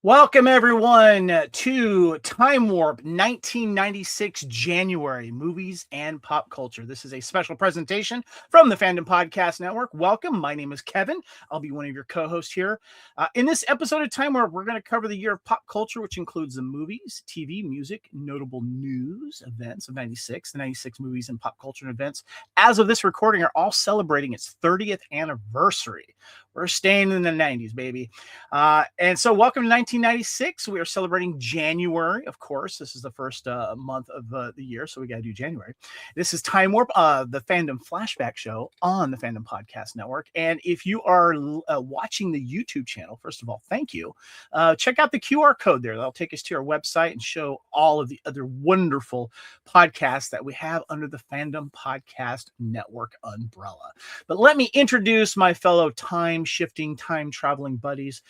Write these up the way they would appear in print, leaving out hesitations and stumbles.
Welcome, everyone, to Time Warp 1996 January Movies and Pop Culture. This is a special presentation from the Fandom Podcast Network. Welcome. My name is Kevin. I'll be one of your co-hosts here. In this episode of Time Warp, we're going to cover the year of pop culture, which includes the movies, TV, music, notable news events of 96. The 96 movies and pop culture events, as of this recording, are all celebrating its 30th anniversary. We're staying in the 90s, baby. And so welcome to 1996. We are celebrating January, of course. This is the first month of the year, so we got to do January. This is Time Warp, the Fandom Flashback Show on the Fandom Podcast Network. And if you are watching the YouTube channel, first of all, thank you. Check out the QR code there. That'll take us to our website and show all of the other wonderful podcasts that we have under the Fandom Podcast Network umbrella. But let me introduce my fellow time-shifting, time-traveling buddies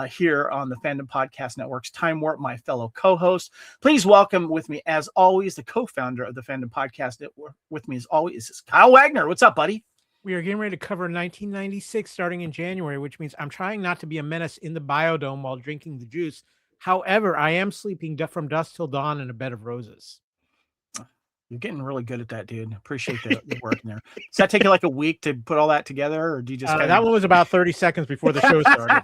here on the Fandom Podcast Network's Time Warp, my fellow co-host. Please welcome with me, as always, the co-founder of the Fandom Podcast Network. With me, as always, is Kyle Wagner. What's up, buddy? We are getting ready to cover 1996 starting in January, which means I'm trying not to be a menace in the biodome while drinking the juice. However, I am sleeping from dusk till dawn in a bed of roses. You're getting really good at that, dude. Appreciate the work in there. Does that take you like a week to put all that together, or do you just that one was about 30 seconds before the show started.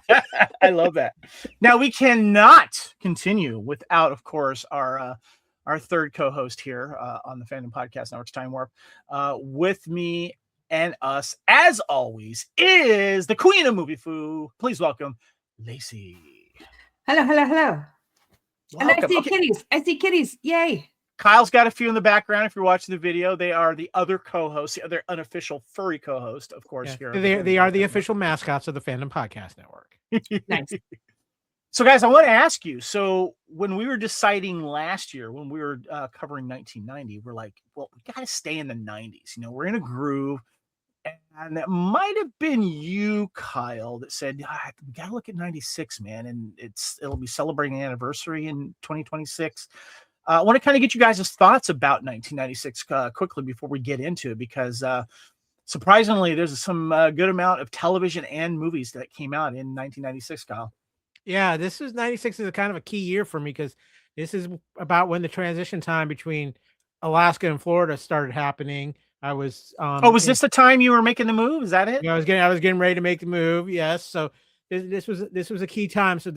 I love that. Now, we cannot continue without, of course, our third co-host here on the Fandom Podcast Network's Time Warp. With me and us, as always, is the Queen of Movie Foo. Please welcome Lacey. Hello. Welcome. And I see kitties. I see kitties. Yay. Kyle's got a few in the background. If you're watching the video, they are the other co-hosts, the other unofficial furry co-host, of course. Yeah, Here, they are the official mascots of the Fandom Podcast Network. Nice. So, guys, I want to ask you. So, when we were deciding last year, when we were covering 1990, we're like, well, we got to stay in the 90s. You know, we're in a groove. And it might have been you, Kyle, that said, we got to look at 96, man. And it'll be celebrating the anniversary in 2026. I want to kind of get you guys' thoughts about 1996 quickly before we get into it, because surprisingly, there's some good amount of television and movies that came out in 1996, Kyle. Yeah, this is 96 is a kind of a key year for me because this is about when the transition time between Alaska and Florida started happening. I was was this the time you were making the move? Is that it? Yeah, I was getting ready to make the move. Yes, so this was a key time. So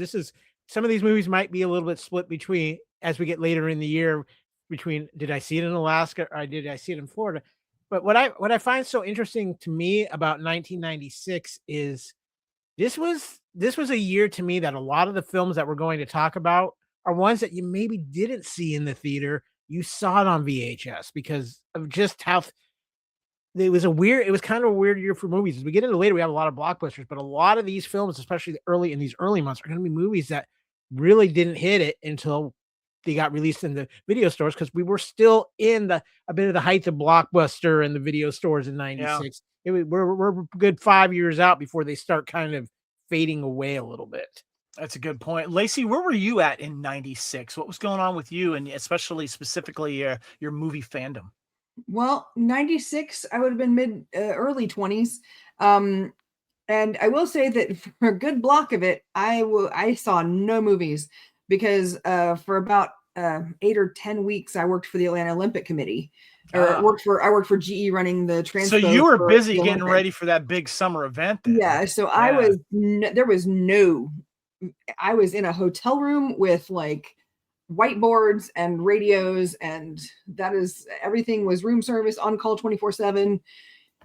some of these movies might be a little bit split between, as we get later in the year, between did I see it in Alaska or did I see it in Florida? But what I find so interesting to me about 1996 is this was a year to me that a lot of the films that we're going to talk about are ones that you maybe didn't see in the theater. You saw it on VHS because of just how it was kind of a weird year for movies. As we get into later, we have a lot of blockbusters, but a lot of these films, especially in these early months, are going to be movies that really didn't hit it until they got released in the video stores, because we were still in a bit of the height of Blockbuster and the video stores in 96. Yeah. We're a good 5 years out before they start kind of fading away a little bit. That's a good point. Lacey, where were you at in 96? What was going on with you, and specifically your movie fandom? Well, 96, I would have been early 20s. And I will say that for a good block of it, I saw no movies because for about 8 or 10 weeks, I worked for the Atlanta Olympic Committee. I worked for GE running the transpo. So you were busy getting ready for that big summer event then. Yeah. So I was in a hotel room with like whiteboards and radios, and everything was room service, on call 24/7.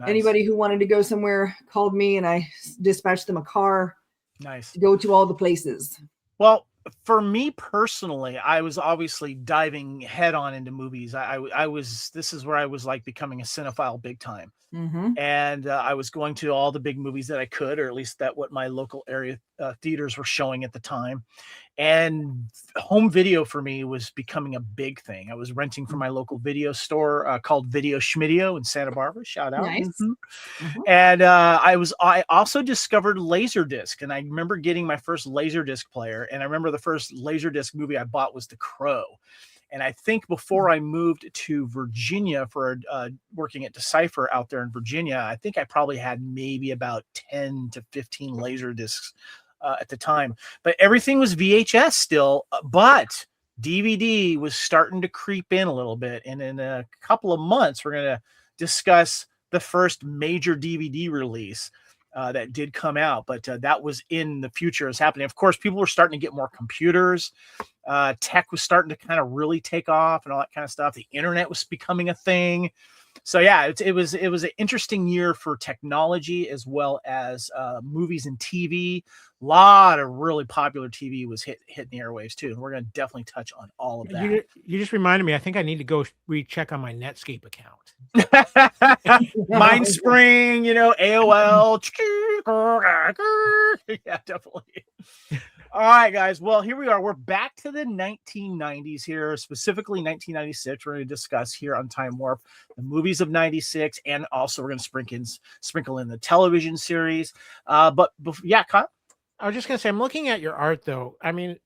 Nice. Anybody who wanted to go somewhere called me, and I dispatched them a car. Nice. To go to all the places. Well, for me personally, I was obviously diving head on into movies. This is where I was like becoming a cinephile big time. Mm-hmm. And I was going to all the big movies that I could, or at least what my local area theaters were showing at the time. And home video for me was becoming a big thing. I was renting from my local video store called Video Schmidio in Santa Barbara. Shout out. Nice. Mm-hmm. Mm-hmm. And I also discovered Laserdisc, and I remember getting my first Laserdisc player. And I remember the first Laserdisc movie I bought was The Crow. And I think before I moved to Virginia for working at Decipher out there in Virginia, I think I probably had maybe about 10 to 15 Laserdiscs at the time. But everything was VHS still, but DVD was starting to creep in a little bit. And in a couple of months, we're going to discuss the first major DVD release that did come out, but that was in the future is happening. Of course, people were starting to get more computers. Tech was starting to kind of really take off and all that kind of stuff. The internet was becoming a thing. So yeah, it was an interesting year for technology as well as movies and TV. A lot of really popular TV was hitting the airwaves too. And we're going to definitely touch on all of that. You just reminded me. I think I need to go recheck on my Netscape account. Mindspring, AOL. Yeah, definitely. All right, guys. Well, here we are. We're back to the 1990s here, specifically 1996. We're going to discuss here on Time Warp the movies of 96, and also we're going to sprinkle in the television series. Yeah, Kyle? I was just going to say, I'm looking at your art, though. I mean,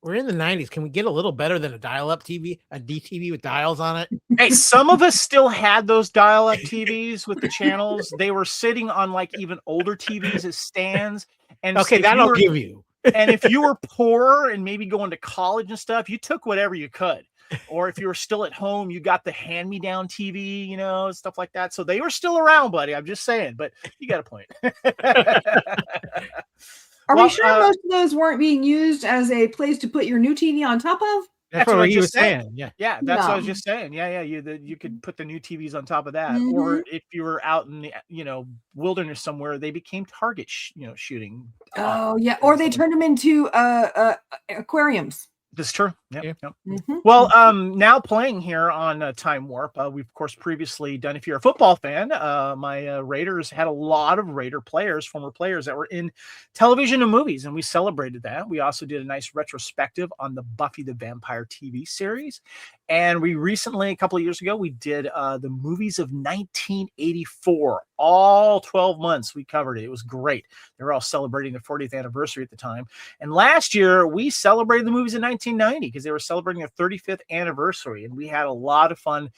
we're in the 90s. Can we get a little better than a dial-up TV, a DTV with dials on it? Hey, some of us still had those dial-up TVs with the channels. They were sitting on like even older TVs as stands. And okay, that'll give you. And if you were poor and maybe going to college and stuff, you took whatever you could. Or if you were still at home, you got the hand-me-down TV, stuff like that. So they were still around, buddy. I'm just saying, but you got a point. Are we sure most of those weren't being used as a place to put your new TV on top of? That's what you were saying. Yeah, that's what I was just saying. Yeah. You could put the new TVs on top of that, or if you were out in the wilderness somewhere, they became target shooting. Oh yeah, or they turned them into aquariums. That's true. Yep. Well, now playing here on Time Warp, we've of course previously done. If you're a football fan, my Raiders had a lot of Raider players, former players that were in television and movies, and we celebrated that. We also did a nice retrospective on the Buffy the Vampire TV series, and we recently, a couple of years ago, we did the movies of 1984. All 12 months we covered it. It was great. They were all celebrating the 40th anniversary at the time. And last year we celebrated the movies in 1990 because they were celebrating their 35th anniversary. And we had a lot of fun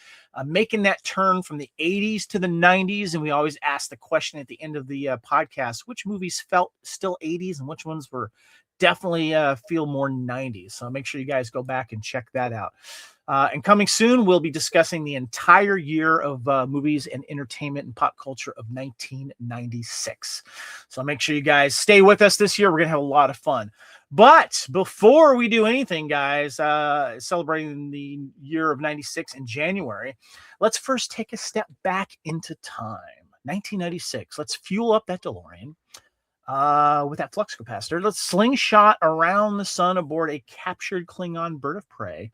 making that turn from the 80s to the 90s. And we always ask the question at the end of the podcast, which movies felt still 80s and which ones were definitely feel more 90s. So make sure you guys go back and check that out. And coming soon, we'll be discussing the entire year of movies and entertainment and pop culture of 1996. So make sure you guys stay with us this year. We're going to have a lot of fun. But before we do anything, guys, celebrating the year of 96 in January, let's first take a step back into time. 1996. Let's fuel up that DeLorean. With that flux capacitor, let's slingshot around the sun aboard a captured Klingon bird of prey.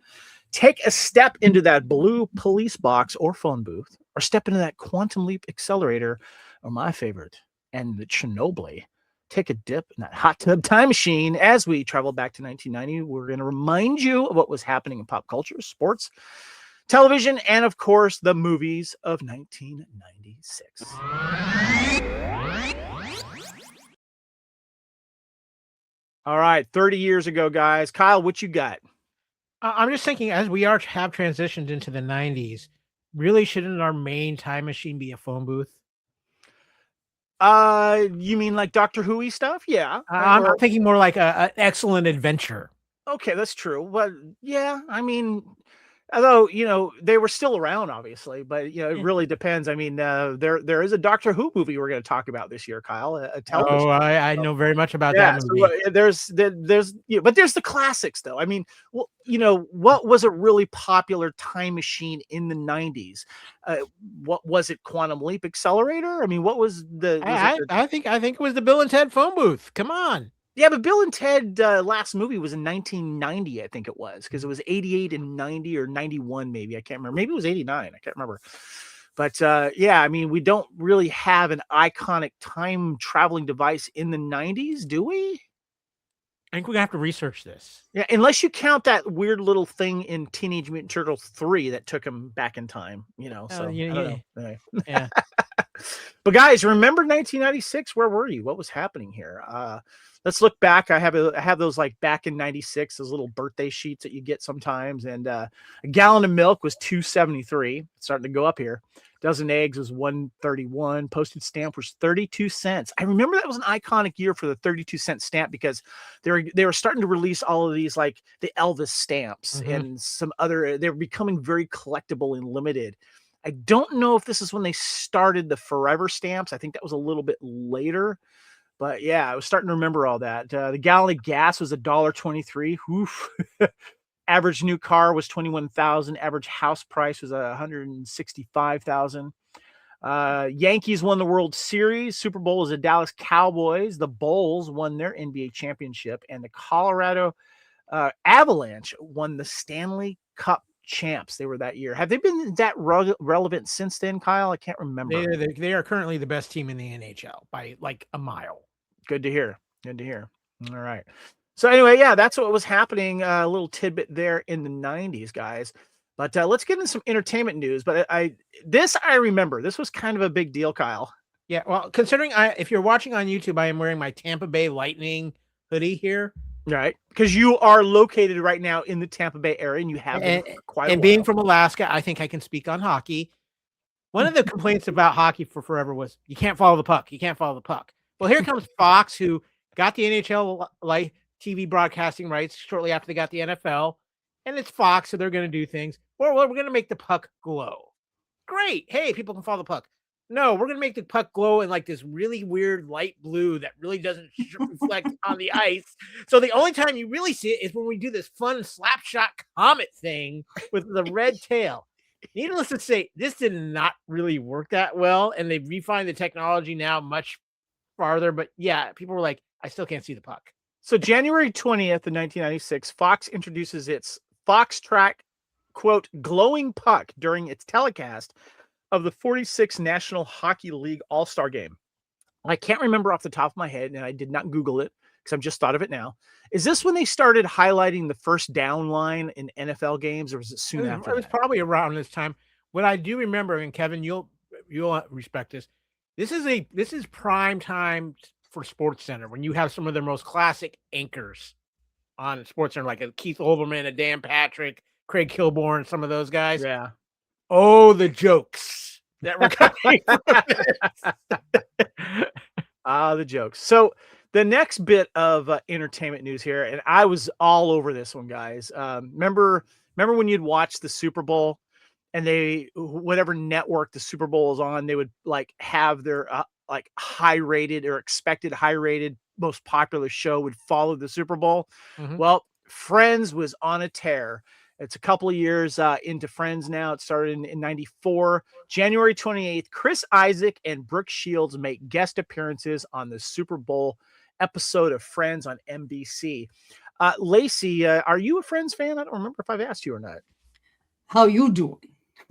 Take a step into that blue police box or phone booth, or step into that quantum leap accelerator, or my favorite, and the Chernobyl. Take a dip in that hot tub time machine. As we travel back to 1990, we're going to remind you of what was happening in pop culture, sports, television, and of course, the movies of 1996. All right, 30 years ago, guys. Kyle, what you got? I'm just thinking, as we have transitioned into the 90s, really shouldn't our main time machine be a phone booth? You mean like Doctor Who-y stuff? Yeah. I'm thinking more like an excellent adventure. Okay, that's true. But yeah, I mean, although, they were still around, obviously, but, it really depends. I mean, there is a Doctor Who movie we're going to talk about this year, Kyle, a television. Oh, I know very much about that movie. So there's but there's the classics, though. I mean, well, what was a really popular time machine in the 90s? What was it? Quantum Leap Accelerator? I mean, what was I think it was the Bill and Ted phone booth. Come on. Yeah, but Bill and Ted last movie was in 1990, I think it was, because it was 88 and 90 or 91, maybe. I can't remember. Maybe it was 89. I can't remember. But yeah, I mean, we don't really have an iconic time traveling device in the 90s, do we? I think we're going to have to research this. Yeah, unless you count that weird little thing in Teenage Mutant Turtles 3 that took him back in time, So, yeah. Yeah. But guys, remember 1996? Where were you? What was happening here? Let's look back. I have those like back in 96, those little birthday sheets that you get sometimes. And a gallon of milk was $2.73. It's starting to go up here. Dozen eggs was $1.31. Postage stamp was 32 cents. I remember that was an iconic year for the 32-cent stamp because they were starting to release all of these, like the Elvis stamps and some other. They were becoming very collectible and limited. I don't know if this is when they started the forever stamps. I think that was a little bit later. But yeah, I was starting to remember all that. The gallon of gas was $1.23. Oof. Average new car was 21,000. Average house price was 165,000. Yankees won the World Series. Super Bowl was the Dallas Cowboys. The Bulls won their NBA championship, and the Colorado Avalanche won the Stanley Cup champs. They were that year. Have they been that relevant since then, Kyle? I can't remember. They are currently the best team in the NHL by like a mile. Good to hear. Good to hear. All right. So anyway, yeah, that's what was happening. A little tidbit there in the 90s, guys. But let's get into some entertainment news. But I remember. This was kind of a big deal, Kyle. Yeah, well, considering if you're watching on YouTube, I am wearing my Tampa Bay Lightning hoodie here. Right, because you are located right now in the Tampa Bay area, and you have been for quite a while. And being from Alaska, I think I can speak on hockey. One of the complaints about hockey for forever was you can't follow the puck. You can't follow the puck. Well, here comes Fox, who got the NHL TV broadcasting rights shortly after they got the NFL, and it's Fox, so they're going to do things. Well, we're going to make the puck glow. Great. Hey, people can follow the puck. No, we're going to make the puck glow in like this really weird light blue that really doesn't reflect on the ice. So the only time you really see it is when we do this fun slap shot comet thing with the red tail. Needless to say, this did not really work that well, and they've refined the technology now much farther. But yeah, people were like, I still can't see the puck. So January 20th of 1996, Fox introduces its Fox Track, quote, glowing puck during its telecast of the 46th National Hockey League All-Star Game. I can't remember off the top of my head, and I did not Google it because I've just thought of it now. Is this when they started highlighting the first down line in NFL games, or was it soon after? It was probably around this time. What I do remember, and Kevin, you'll respect this. This is prime time for SportsCenter when you have some of their most classic anchors on SportsCenter, like a Keith Olbermann, a Dan Patrick, Craig Kilborn, some of those guys. Yeah. Oh, the jokes that were coming. The jokes. So the next bit of entertainment news here, and I was all over this one, guys. Remember when you'd watch the Super Bowl, and whatever network the Super Bowl is on, they would like have their like high-rated or expected high-rated most popular show would follow the Super Bowl. Mm-hmm. Well, Friends was on a tear. It's a couple of years into Friends now. It started in 94. January 28th, Chris Isaac and Brooke Shields make guest appearances on the Super Bowl episode of Friends on NBC. Lacey, are you a Friends fan? I don't remember if I've asked you or not. How you doing?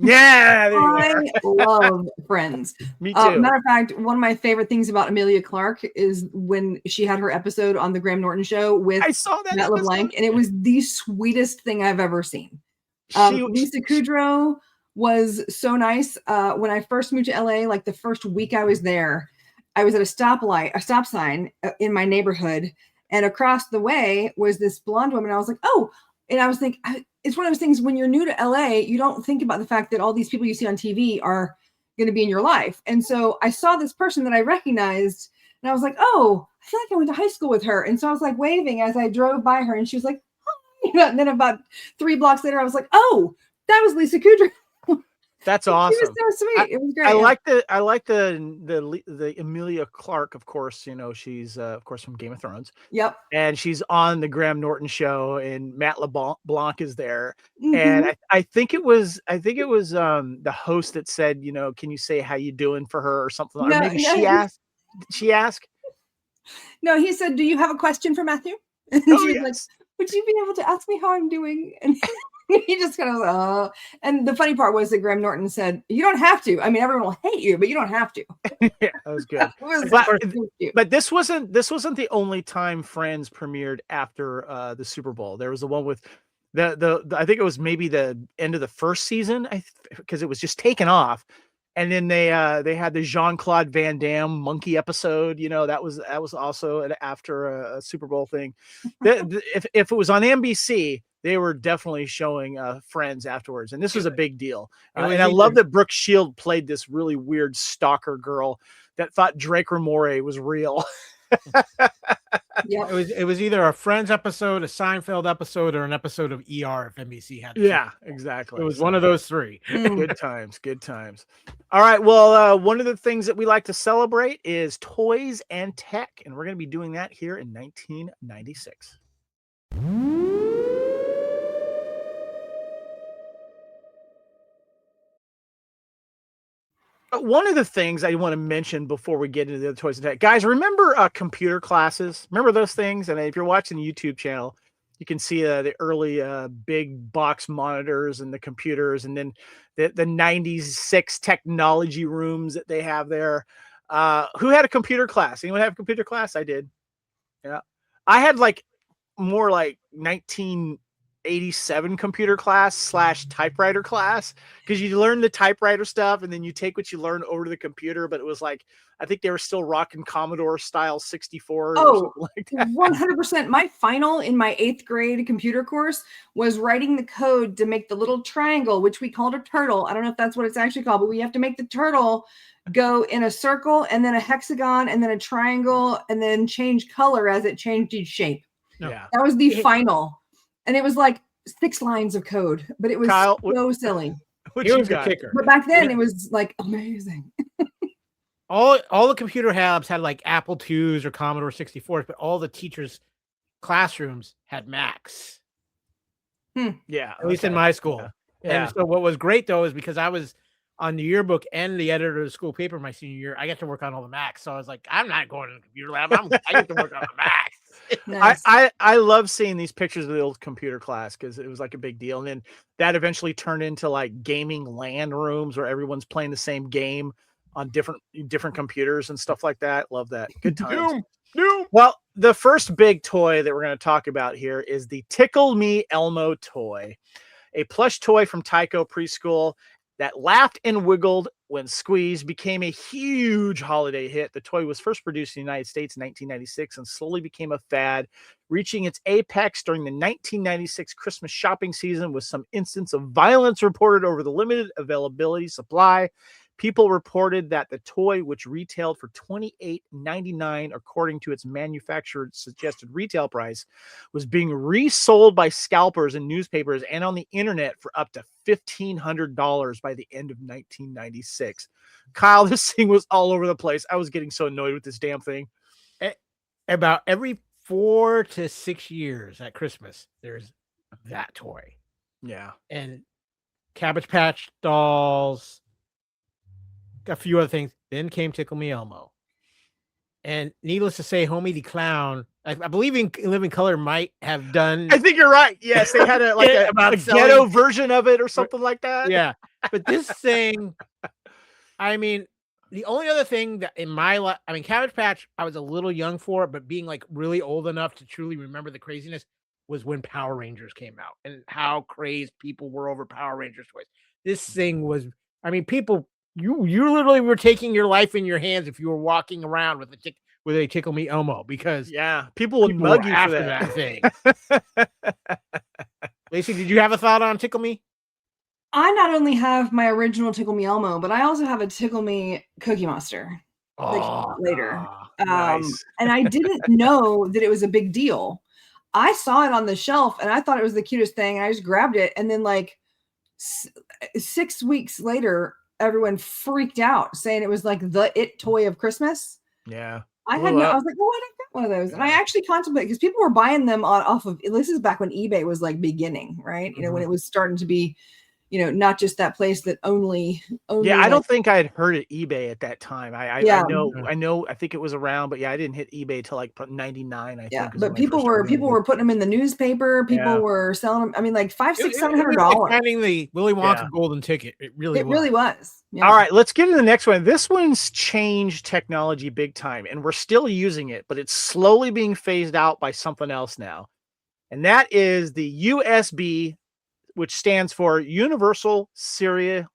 Yeah, I love Friends. Me too. Matter of fact, one of my favorite things about Amelia Clark is when she had her episode on the Graham Norton show with Matt LeBlanc, and it was the sweetest thing I've ever seen. Lisa Kudrow was so nice. When I first moved to LA, like the first week I was there, I was at a stop sign in my neighborhood, and across the way was this blonde woman. I was like, oh, and I was thinking, it's one of those things when you're new to LA, you don't think about the fact that all these people you see on TV are going to be in your life. And so I saw this person that I recognized, and I was like, oh, I feel like I went to high school with her. And so I was like waving as I drove by her, and she was like, hi. And then about 3 blocks later, I was like, oh, that was Lisa Kudrow. That's awesome. It was so sweet. It was great. I like the Amelia Clark, of course. You know, she's of course from Game of Thrones. Yep. And she's on the Graham Norton show, and Matt LeBlanc is there. Mm-hmm. And I think it was the host that said, you know, can you say how you doing for her or something? No, or maybe she asked. Did she ask? No, he said, do you have a question for Matthew? And Oh, she was yes. like, would you be able to ask me how I'm doing? And he just kind of and the funny part was that Graham Norton said, you don't have to. I mean, everyone will hate you, but you don't have to. Yeah, that was good. But this wasn't the only time Friends premiered after the Super Bowl. There was the one with the I think it was maybe the end of the first season, because it was just taken off. And then they had the Jean-Claude Van Damme monkey episode. You know, that was also after a Super Bowl thing. If it was on NBC, they were definitely showing Friends afterwards, and this was a big deal. And I love that Brooke Shield played this really weird stalker girl that thought Drake Ramore was real. Yeah, it was either a Friends episode, a Seinfeld episode, or an episode of ER if NBC had. Exactly. It was one of those three. Good times. All right. Well, one of the things that we like to celebrate is toys and tech, and we're going to be doing that here in 1996. But one of the things I want to mention before we get into the toys and tech, guys, remember computer classes? Remember those things? And if you're watching the YouTube channel, you can see the early big box monitors and the computers, and then the 96 technology rooms that they have there. Who had a computer class? Anyone have a computer class? I did. Yeah. I had more like 1987 computer class / typewriter class, because you learn the typewriter stuff and then you take what you learn over to the computer. But it was like, I think they were still rocking Commodore style 64. Oh, like that. 100%. My final in my 8th grade computer course was writing the code to make the little triangle, which we called a turtle. I don't know if that's what it's actually called, but we have to make the turtle go in a circle and then a hexagon and then a triangle and then change color as it changed each shape. Yeah. That was the final. And it was like 6 lines of code, but it was Kyle, so silly. What you got? Kicker. But back then it was like amazing. All the computer labs had like Apple IIs or Commodore 64s, but all the teachers' classrooms had Macs. Yeah. At least in my school. Yeah. And so what was great though is because I was on the yearbook and the editor of the school paper my senior year, I got to work on all the Macs. So I was like, I'm not going to the computer lab. I get to work on the Macs. Nice. I love seeing these pictures of the old computer class because it was like a big deal. And then that eventually turned into like gaming LAN rooms where everyone's playing the same game on different computers and stuff like that. Love that. Good times. Doom. Well, the first big toy that we're going to talk about here is the Tickle Me Elmo toy, a plush toy from Tyco Preschool that laughed and wiggled when squeezed, became a huge holiday hit. The toy was first produced in the United States in 1996 and slowly became a fad, reaching its apex during the 1996 Christmas shopping season with some instance of violence reported over the limited availability supply. People reported that the toy, which retailed for $28.99 according to its manufacturer's suggested retail price, was being resold by scalpers in newspapers and on the internet for up to $1,500 by the end of 1996. Kyle, this thing was all over the place. I was getting so annoyed with this damn thing. About every 4 to 6 years at Christmas, there's that toy. Yeah. And Cabbage Patch dolls, a few other things. Then came Tickle Me Elmo. And needless to say, Homie the Clown, I believe in Living Color might have done. I think you're right. Yes, they had a ghetto version of it or something like that. Yeah. But this thing, I mean, the only other thing that in my life, I mean, Cabbage Patch, I was a little young for it, but being like really old enough to truly remember the craziness was when Power Rangers came out and how crazed people were over Power Rangers toys. This thing was, I mean, people, you literally were taking your life in your hands if you were walking around with a Tickle Me Elmo, because people would mug you after for that thing. Lacey, did you have a thought on Tickle Me? I not only have my original Tickle Me Elmo, but I also have a Tickle Me Cookie Monster that came out later. Nice. And I didn't know that it was a big deal. I saw it on the shelf and I thought it was the cutest thing. And I just grabbed it. And then like 6 weeks later, everyone freaked out saying it was like the it toy of Christmas. Yeah. I was like, well, why didn't I get one of those? And I actually contemplated, because people were buying them off of, this is back when eBay was like beginning, right? You know, when it was starting to be, you know, not just that place that only yeah, I like, don't think I had heard of eBay at that time. I know, I think it was around, but yeah, I didn't hit eBay till like 99. I think. But people were putting them in the newspaper. People were selling them. I mean, like $500-$600. Like finding the Willy Wonka golden ticket. It really was. Yeah. All right, let's get to the next one. This one's changed technology big time, and we're still using it, but it's slowly being phased out by something else now, and that is the USB, which stands for Universal Serial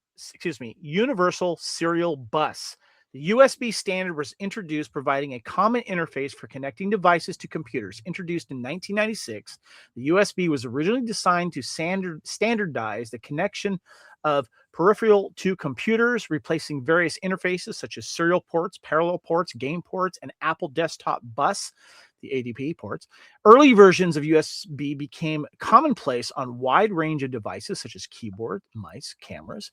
Universal Serial Bus. The USB standard was introduced, providing a common interface for connecting devices to computers. Introduced in 1996, the USB was originally designed to standardize the connection of peripheral to computers, replacing various interfaces such as serial ports, parallel ports, game ports, and Apple Desktop Bus, the ADP ports. Early versions of USB became commonplace on a wide range of devices such as keyboard, mice, cameras,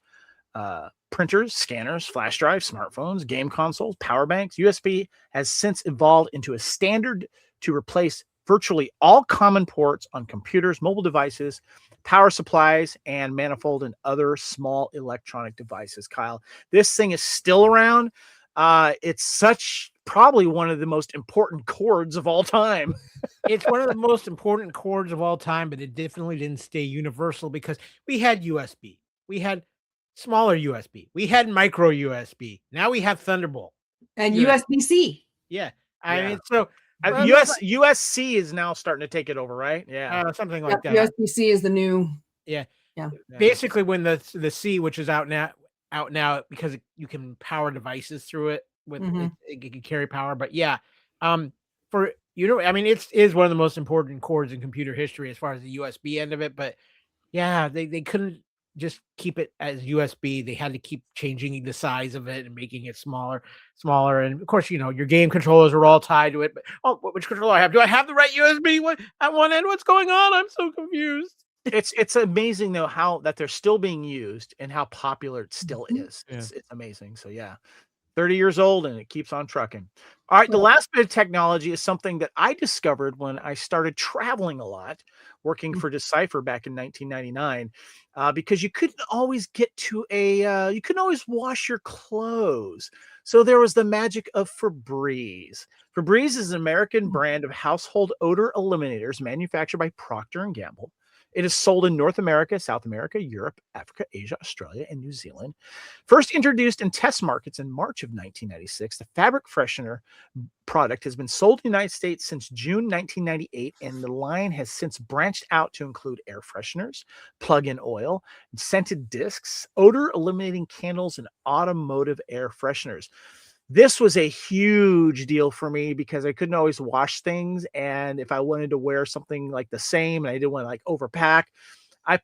printers, scanners, flash drives, smartphones, game consoles, power banks. USB has since evolved into a standard to replace virtually all common ports on computers, mobile devices, power supplies, and manifold and other small electronic devices. Kyle, this thing is still around. It's probably one of the most important cords of all time. It's one of the most important cords of all time, but it definitely didn't stay universal because we had USB. We had smaller USB. We had micro USB. Now we have Thunderbolt. And USB-C. Yeah. I mean, so USC is now starting to take it over, right? Yeah. Something like that. USB-C is the new. Yeah. Yeah. Basically, when the C, which is out now because you can power devices through it with it can carry power. But yeah, I mean, it is one of the most important cords in computer history as far as the USB end of it. But yeah, they couldn't just keep it as USB. They had to keep changing the size of it and making it smaller. And of course, your game controllers are all tied to it. But which controller I have? Do I have the right USB at one end? What's going on? I'm so confused. It's amazing though how that they're still being used and how popular it still is. Yeah. It's amazing. So yeah, 30 years old and it keeps on trucking. All right, the last bit of technology is something that I discovered when I started traveling a lot, working for Decipher back in 1999, because you couldn't always you couldn't always wash your clothes. So there was the magic of Febreze. Febreze is an American brand of household odor eliminators manufactured by Procter & Gamble. It is sold in North America, South America, Europe, Africa, Asia, Australia, and New Zealand. First introduced in test markets in March of 1996, the fabric freshener product has been sold in the United States since June 1998, and the line has since branched out to include air fresheners, plug-in oil, scented discs, odor-eliminating candles, and automotive air fresheners. This was a huge deal for me because I couldn't always wash things. And if I wanted to wear something like the same and I didn't want to like overpack, I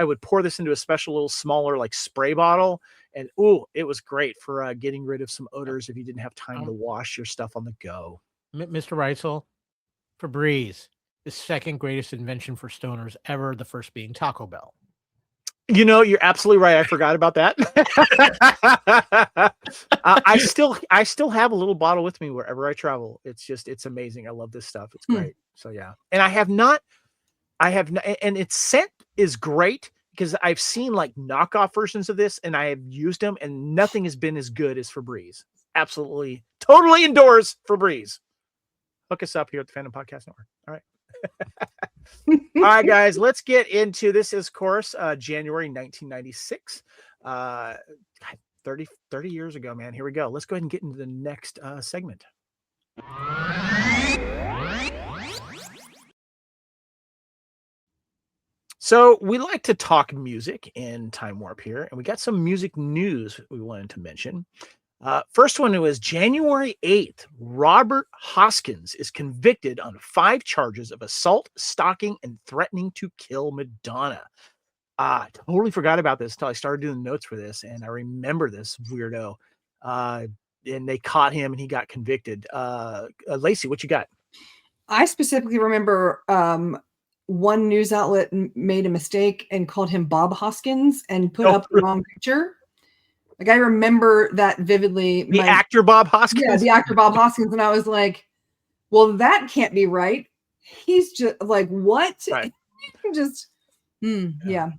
would pour this into a special little smaller like spray bottle. And it was great for getting rid of some odors if you didn't have time to wash your stuff on the go. Mr. Reitzel, Febreze, the second greatest invention for stoners ever, the first being Taco Bell. You're absolutely right. I forgot about that. I still have a little bottle with me wherever I travel. It's amazing. I love this stuff. It's great. So yeah. And I have not, and its scent is great because I've seen like knockoff versions of this and I have used them and nothing has been as good as Febreze. Absolutely. Totally endorse Febreze. Hook us up here at the Fandom Podcast Network. All right. All right, guys, let's get into this. Is, of course, January 1996, 30 years ago, man. Here we go. Let's go ahead and get into the next segment. So we like to talk music in Time Warp here, and we got some music news we wanted to mention. First one was January 8th. Robert Hoskins is convicted on 5 charges of assault, stalking, and threatening to kill Madonna. I totally forgot about this until I started doing the notes for this, and I remember this weirdo. And they caught him, and he got convicted. Lacey, what you got? I specifically remember one news outlet made a mistake and called him Bob Hoskins and put up the wrong picture. Like, I remember that vividly. The actor Bob Hoskins? Yeah, the actor Bob Hoskins. And I was like, well, that can't be right. He's just like, what? Right. Yeah.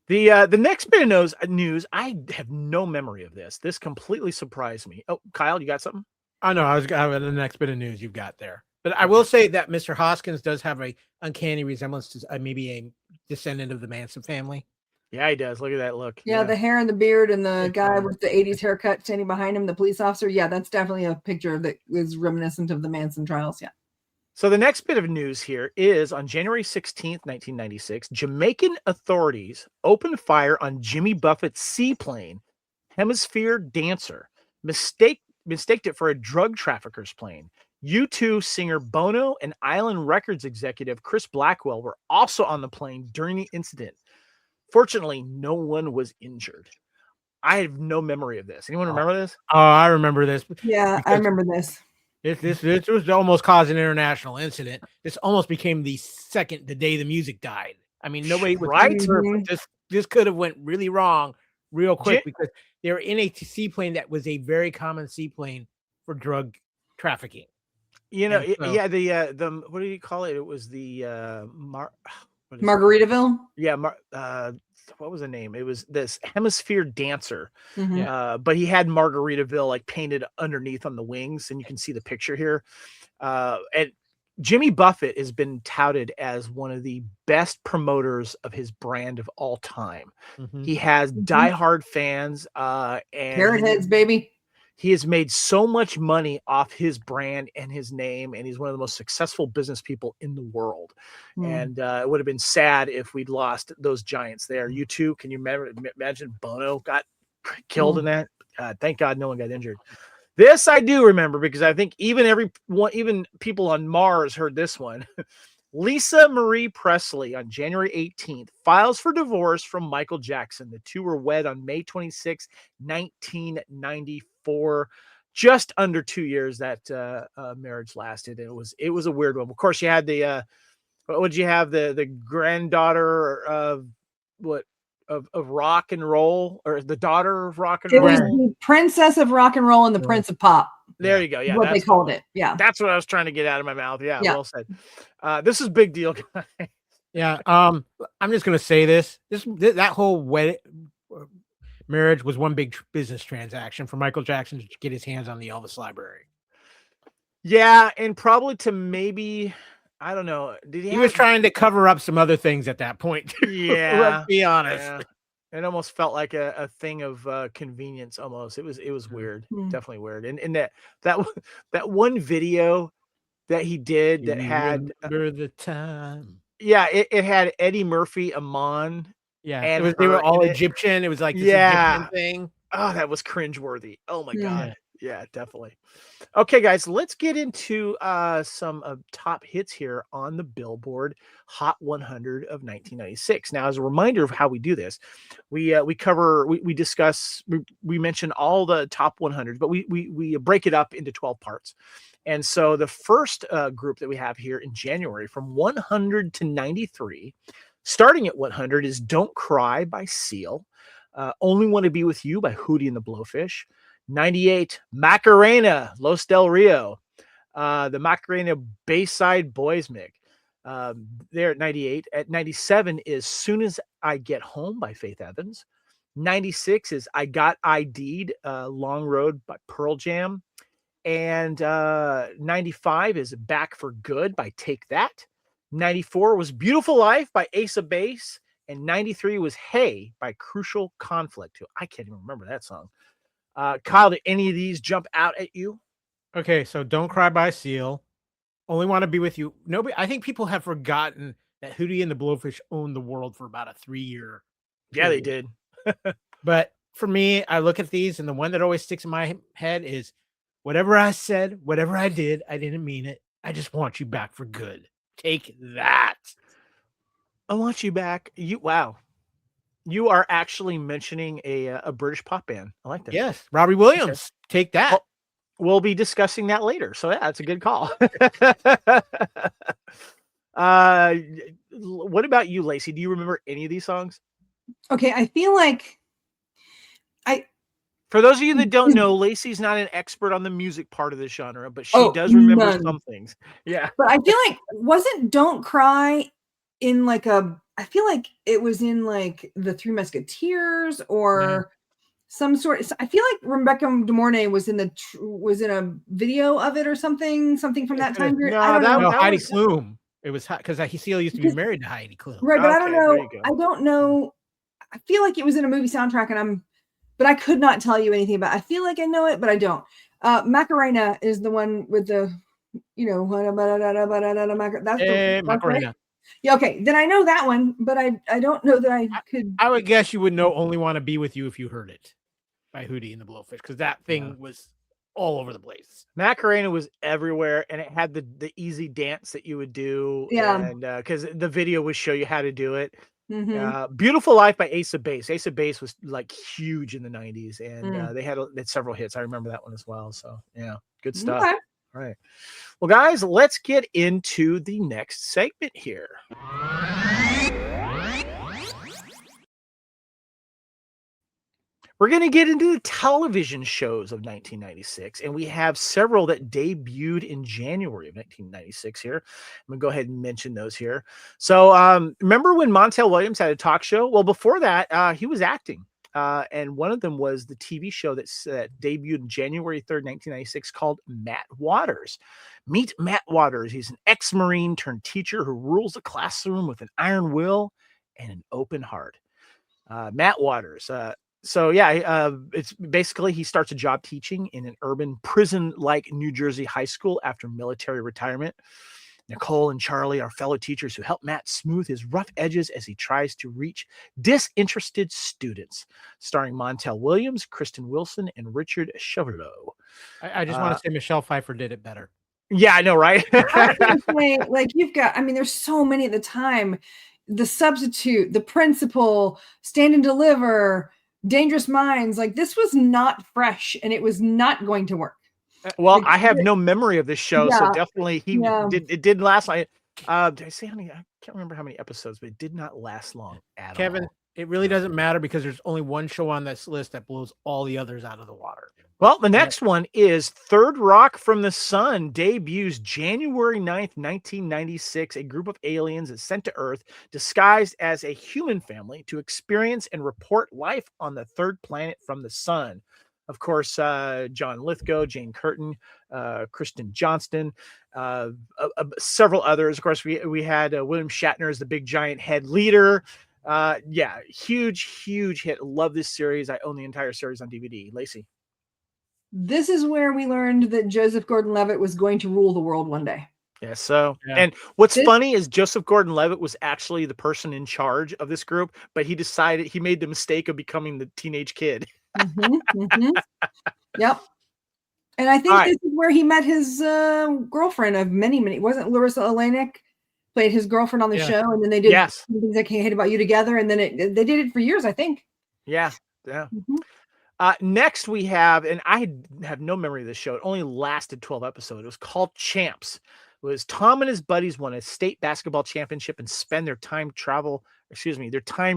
The next bit of news, I have no memory of this. This completely surprised me. Oh, Kyle, you got something? I know. I was having the next bit of news you've got there. But I will say that Mr. Hoskins does have a uncanny resemblance to maybe a descendant of the Manson family. Yeah, he does. Look at that look. Yeah, the hair and the beard and the guy with the 80s haircut standing behind him, the police officer. Yeah, that's definitely a picture that is reminiscent of the Manson trials. Yeah. So the next bit of news here is on January 16th, 1996, Jamaican authorities opened fire on Jimmy Buffett's seaplane, Hemisphere Dancer, mistaked it for a drug trafficker's plane. U2 singer Bono and Island Records executive Chris Blackwell were also on the plane during the incident. Fortunately, no one was injured. I have no memory of this. Anyone remember this? Oh, I remember this. Yeah, I remember this. This was almost caused an international incident. This almost became the day the music died. I mean, nobody was Right? hurt, but this could have went really wrong real quick because they were in a seaplane that was a very common seaplane for drug trafficking. Yeah, the what do you call it? It was the Margaritaville. Yeah, what was the name? It was this Hemisphere Dancer. Mhm. But he had Margaritaville like painted underneath on the wings, and you can see the picture here. And Jimmy Buffett has been touted as one of the best promoters of his brand of all time. He has diehard fans, and Carrot heads, baby. He has made so much money off his brand and his name, and he's one of the most successful business people in the world. And it would have been sad if we'd lost those giants there. U2, can you imagine Bono got killed in that? Thank God no one got injured. This I do remember because I think even people on Mars heard this one. Lisa Marie Presley on January 18th files for divorce from Michael Jackson. The two were wed on May 26, 1994. Just under 2 years that marriage lasted. It was a weird one. Of course, you had the what did you have? The granddaughter of rock and roll, or the daughter of rock and roll. It was the princess of rock and roll and the prince of pop. There you go. Yeah, what they called it. Yeah, that's what I was trying to get out of my mouth. Yeah. Well said. This is big deal, guys. Yeah. I'm just gonna say that whole marriage was one big business transaction for Michael Jackson to get his hands on the Elvis library. Yeah, and probably to maybe, I don't know. He was trying to cover up some other things at that point. Yeah, let's be honest. Yeah. It almost felt like a thing of convenience. Almost, it was weird, definitely weird. And that one video that he did that had the time. Yeah, it had Eddie Murphy, Amon. Yeah, and they were all Egyptian. It was like this Egyptian thing. Oh, that was cringeworthy. Oh my God. Yeah, definitely. Okay, guys, let's get into some top hits here on the Billboard Hot 100 of 1996. Now, as a reminder of how we do this, we discuss, we mention all the top 100, but we break it up into 12 parts. And so the first group that we have here in January from 100 to 93, starting at 100 is Don't Cry by Seal. Only Want to Be With You by Hootie and the Blowfish. 98, Macarena, Los Del Rio. The Macarena Bayside Boys Mick. There at 98. At 97 is Soon As I Get Home by Faith Evans. 96 is I Got ID'd, Long Road by Pearl Jam. And 95 is Back for Good by Take That. 94 was Beautiful Life by Ace of Base. And 93 was Hey by Crucial Conflict. I can't even remember that song. Kyle, did any of these jump out at you? Okay, so Don't Cry by Seal. Only Want to Be With You. Nobody. I think people have forgotten that Hootie and the Blowfish owned the world for about a 3-year. Yeah, they did. But for me, I look at these, and the one that always sticks in my head is whatever I said, whatever I did, I didn't mean it. I just want you back for good. Take that. I want you back. Wow. You are actually mentioning a British pop band. I like that. Yes. Robbie Williams. Okay. Take that. Well, we'll be discussing that later. So yeah, that's a good call. What about you, Lacey? Do you remember any of these songs? Okay. I feel like for those of you that don't know, Lacey's not an expert on the music part of the genre, but she does remember some things. Yeah. But I feel like wasn't Don't Cry in like I feel like it was in like the Three Musketeers or some sort. I feel like Rebecca De Mornay was in a video of it or something from that time period. No, that was Heidi Klum. It was because Seal used to be married to Heidi Klum. Right, but I don't know. I don't know. I feel like it was in a movie soundtrack, but I could not tell you anything about it. I feel like I know it, but I don't. Macarena is the one with the you know, that's Hey, that's right. Macarena. Yeah, okay. Then I know that one, but I don't know that I could. I would guess you would know Only Want to Be With You if you heard it by Hootie and the Blowfish, because that thing was all over the place. Macarena was everywhere, and it had the easy dance that you would do, Yeah. and because the video would show you how to do it. Mhm. Beautiful Life by Ace of Base. Ace of Base was like huge in the 90s, and Mm. they had several hits. I remember that one as well. So yeah, good stuff. Okay. All right. Well, guys, let's get into the next segment here. We're going to get into the television shows of 1996, and we have several that debuted in January of 1996 here. I'm going to go ahead and mention those here. So remember when Montel Williams had a talk show? Well, before that, he was acting. And one of them was the TV show that debuted on January 3rd, 1996, called Matt Waters. Meet Matt Waters. He's an ex-Marine turned teacher who rules the classroom with an iron will and an open heart. Matt Waters. So yeah, it's basically he starts a job teaching in an urban prison-like New Jersey high school after military retirement. Nicole and Charlie are fellow teachers who help Matt smooth his rough edges as he tries to reach disinterested students. Starring Montel Williams, Kristen Wilson, and Richard Chevrolet. I just want to say Michelle Pfeiffer did it better. Yeah, I know, right? I was gonna say, like, you've got, I mean, there's so many at the time. The Substitute, The Principal, Stand and Deliver, Dangerous Minds. Like, this was not fresh, and it was not going to work. Well, Like, I have no memory of this show, so yeah, definitely yeah. it didn't last. Did I say how many? I can't remember how many episodes, but it did not last long at Kevin, all. it really doesn't matter because there's only one show on this list that blows all the others out of the water. Well, the next one is Third Rock from the Sun, debuts January 9th, 1996. A group of aliens is sent to Earth disguised as a human family to experience and report life on the third planet from the sun. Of course, John Lithgow, Jane Curtin, Kristen Johnston, several others. Of course, we had William Shatner as the big giant head leader. Yeah, huge hit. Love this series. I own the entire series on DVD. Lacey. This is where we learned that Joseph Gordon-Levitt was going to rule the world one day. Yeah. So, Yeah. and what's funny is Joseph Gordon-Levitt was actually the person in charge of this group, but he made the mistake of becoming the teenage kid. Yep. And I think this is where he met his girlfriend of many. Wasn't Larissa Olenek played his girlfriend on the show, and then they did Things I Can't Hate About You together, and then they did it for years, I think. Yeah. Next we have, and I have no memory of this show. It only lasted 12 episodes. It was called Champs. It was Tom and his buddies won a state basketball championship and spend their time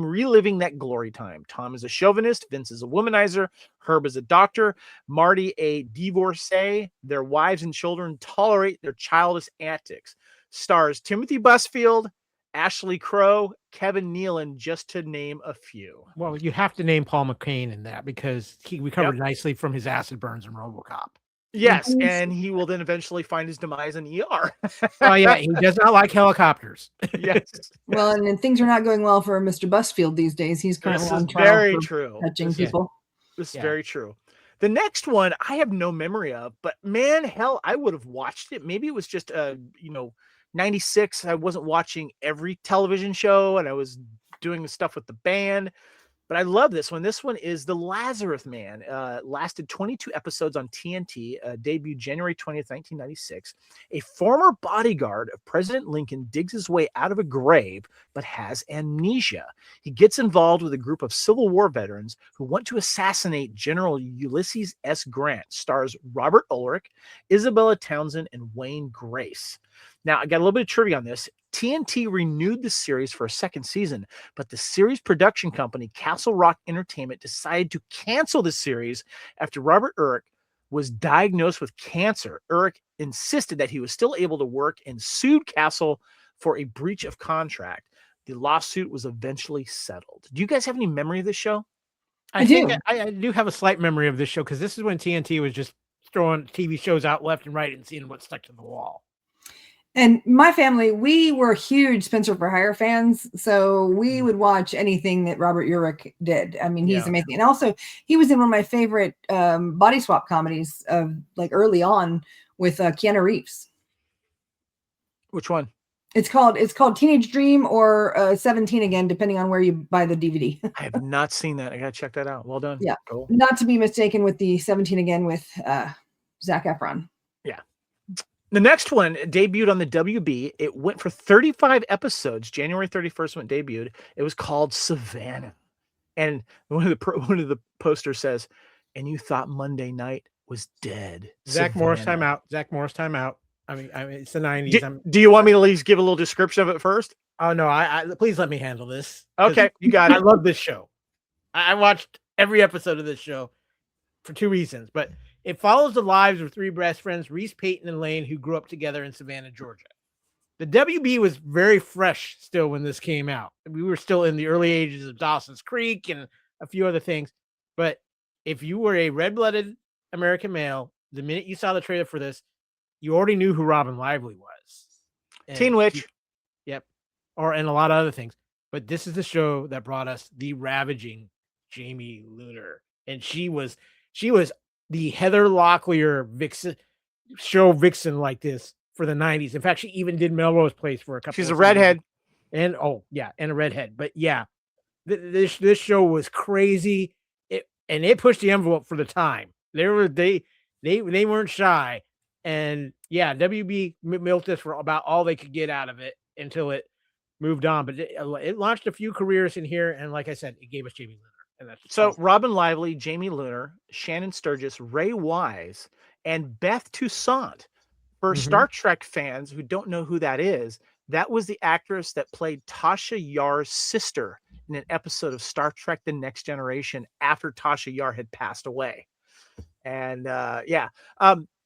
reliving that glory time. Tom is a chauvinist. Vince is a womanizer. Herb is a doctor. Marty, a divorcee. Their wives and children tolerate their childish antics. Stars Timothy Busfield, Ashley Crow, Kevin Nealon, just to name a few. Well, you have to name Paul McCain in that because he recovered nicely from his acid burns in RoboCop. Yes, and he will then eventually find his demise in ER. Oh yeah, he does not like helicopters. Yes. Well, and things are not going well for Mr. Busfield these days. He's currently on trial for touching people. This is very true. The next one I have no memory of, but man, hell, I would have watched it. Maybe it was just 96. I wasn't watching every television show, and I was doing the stuff with the band. But I love this one. This one is The Lazarus Man. Lasted 22 episodes on TNT, debuted January 20th, 1996. A former bodyguard of President Lincoln digs his way out of a grave, but has amnesia. He gets involved with a group of Civil War veterans who want to assassinate General Ulysses S. Grant. Stars Robert Ulrich, Isabella Townsend, and Wayne Grace. Now, I got a little bit of trivia on this. TNT renewed the series for a second season, but the series production company, Castle Rock Entertainment, decided to cancel the series after Robert Urich was diagnosed with cancer. Urich insisted that he was still able to work and sued Castle for a breach of contract. The lawsuit was eventually settled. Do you guys have any memory of this show? I do have a slight memory of this show because this is when TNT was just throwing TV shows out left and right and seeing what stuck to the wall. And my family, we were huge Spencer for Hire fans, so we would watch anything that Robert Urich did. I mean, he's amazing. And also, he was in one of my favorite body swap comedies of like early on with Keanu Reeves. Which one? It's called Teenage Dream or 17 Again, depending on where you buy the DVD. I have not seen that. I gotta check that out. Well done. Yeah, Cool. not to be mistaken with the 17 Again with Zac Efron. Yeah. The next one debuted on the WB. It went for 35 episodes. January 31st when it debuted. It was called Savannah. And one of the posters says, "And you thought Monday night was dead." Zach Savannah. Morris timeout. Zach Morris timeout. I mean, it's the 90s. Do you want me to at least give a little description of it first? Oh no, I please let me handle this. Okay, you got it. I love this show. I watched every episode of this show for two reasons, but it follows the lives of three best friends, Reese, Peyton, and Lane, who grew up together in Savannah, Georgia. The WB was very fresh still when this came out. We were still in the early ages of Dawson's Creek and a few other things. But if you were a red-blooded American male, the minute you saw the trailer for this, you already knew who Robin Lively was. Teen Witch. Yep. And a lot of other things. But this is the show that brought us the ravaging Jamie Luner. And she was the Heather Locklear vixen like this for the 90s. In fact, she even did Melrose Place for a couple. She's a redhead. And a redhead. But yeah, this show was crazy. It pushed the envelope for the time. They weren't shy. And yeah, WB milked this for about all they could get out of it until it moved on. But it launched a few careers in here, and like I said, it gave us Jamie Luner. And that's so awesome. Robin Lively, Jamie Luner, Shannon Sturgis, Ray Wise, and Beth Toussaint. For Star Trek fans who don't know who that is, that was the actress that played Tasha Yar's sister in an episode of Star Trek: The Next Generation after Tasha Yar had passed away. And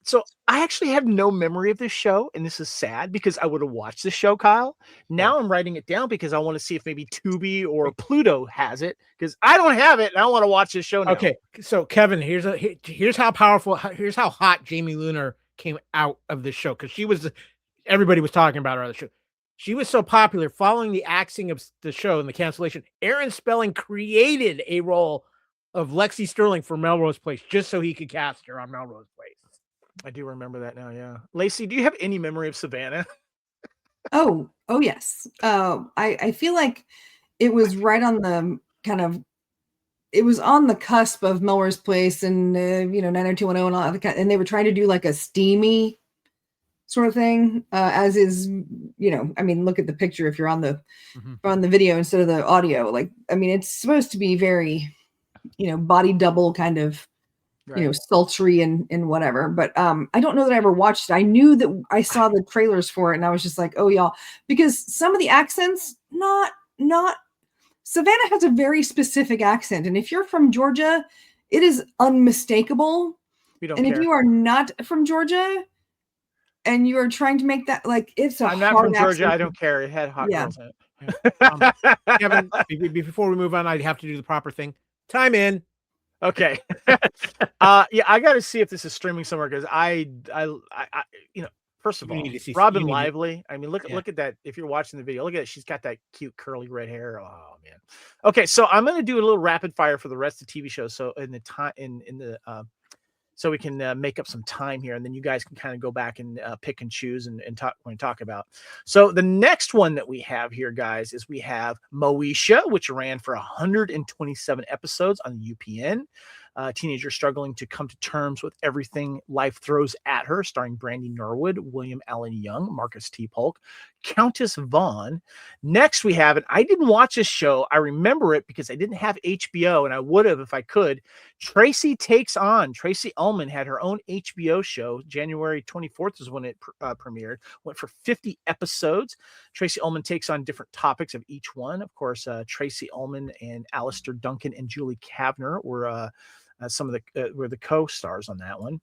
so I actually have no memory of this show, and this is sad because I would have watched the show, Kyle. Now I'm writing it down because I want to see if maybe Tubi or Pluto has it, because I don't have it and I want to watch this show now. Okay, so Kevin, here's how hot Jamie Luner came out of this show, because everybody was talking about her on the show. She was so popular following the axing of the show and the cancellation. Aaron Spelling created a role of Lexi Sterling for Melrose Place just so he could cast her on Melrose Place. I do remember that now. Yeah. Lacey, do you have any memory of Savannah? Oh yes. I feel like it was right on the it was on the cusp of Melrose Place and 90210 and all that, and they were trying to do like a steamy sort of thing, as is, look at the picture if you're on the video instead of the audio. Like, I mean, it's supposed to be very, body double kind of, Right. sultry and whatever. But I don't know that I ever watched it. I knew that I saw the trailers for it, and I was just like, oh y'all, because some of the accents, not Savannah has a very specific accent, and if you're from Georgia, it is unmistakable. And if you are not from Georgia and you are trying to make that, like, I'm not from Georgia. I don't care. It had hot girls in it. Kevin, before we move on, I have to do the proper thing. Time in. Okay. I got to see if this is streaming somewhere, because first of all, Robin Lively. I mean, look at that. If you're watching the video, look at it. She's got that cute curly red hair. Oh man. Okay, so I'm going to do a little rapid fire for the rest of the TV show. So so we can make up some time here, and then you guys can kind of go back and pick and choose and talk about. So the next one that we have here, guys, is we have Moesha, which ran for 127 episodes on the UPN. Teenager struggling to come to terms with everything life throws at her, starring Brandy Norwood, William Allen Young, Marcus T. Polk, Countess Vaughn. Next we have, and I didn't watch this show, I remember it because I didn't have HBO, and I would have if I could. Tracy Takes On. Tracy Ullman had her own HBO show. January 24th is when it premiered. Went for 50 episodes. Tracy Ullman takes on different topics of each one. Of course, Tracy Ullman and Alistair Duncan and Julie Kavner were were the co-stars on that one.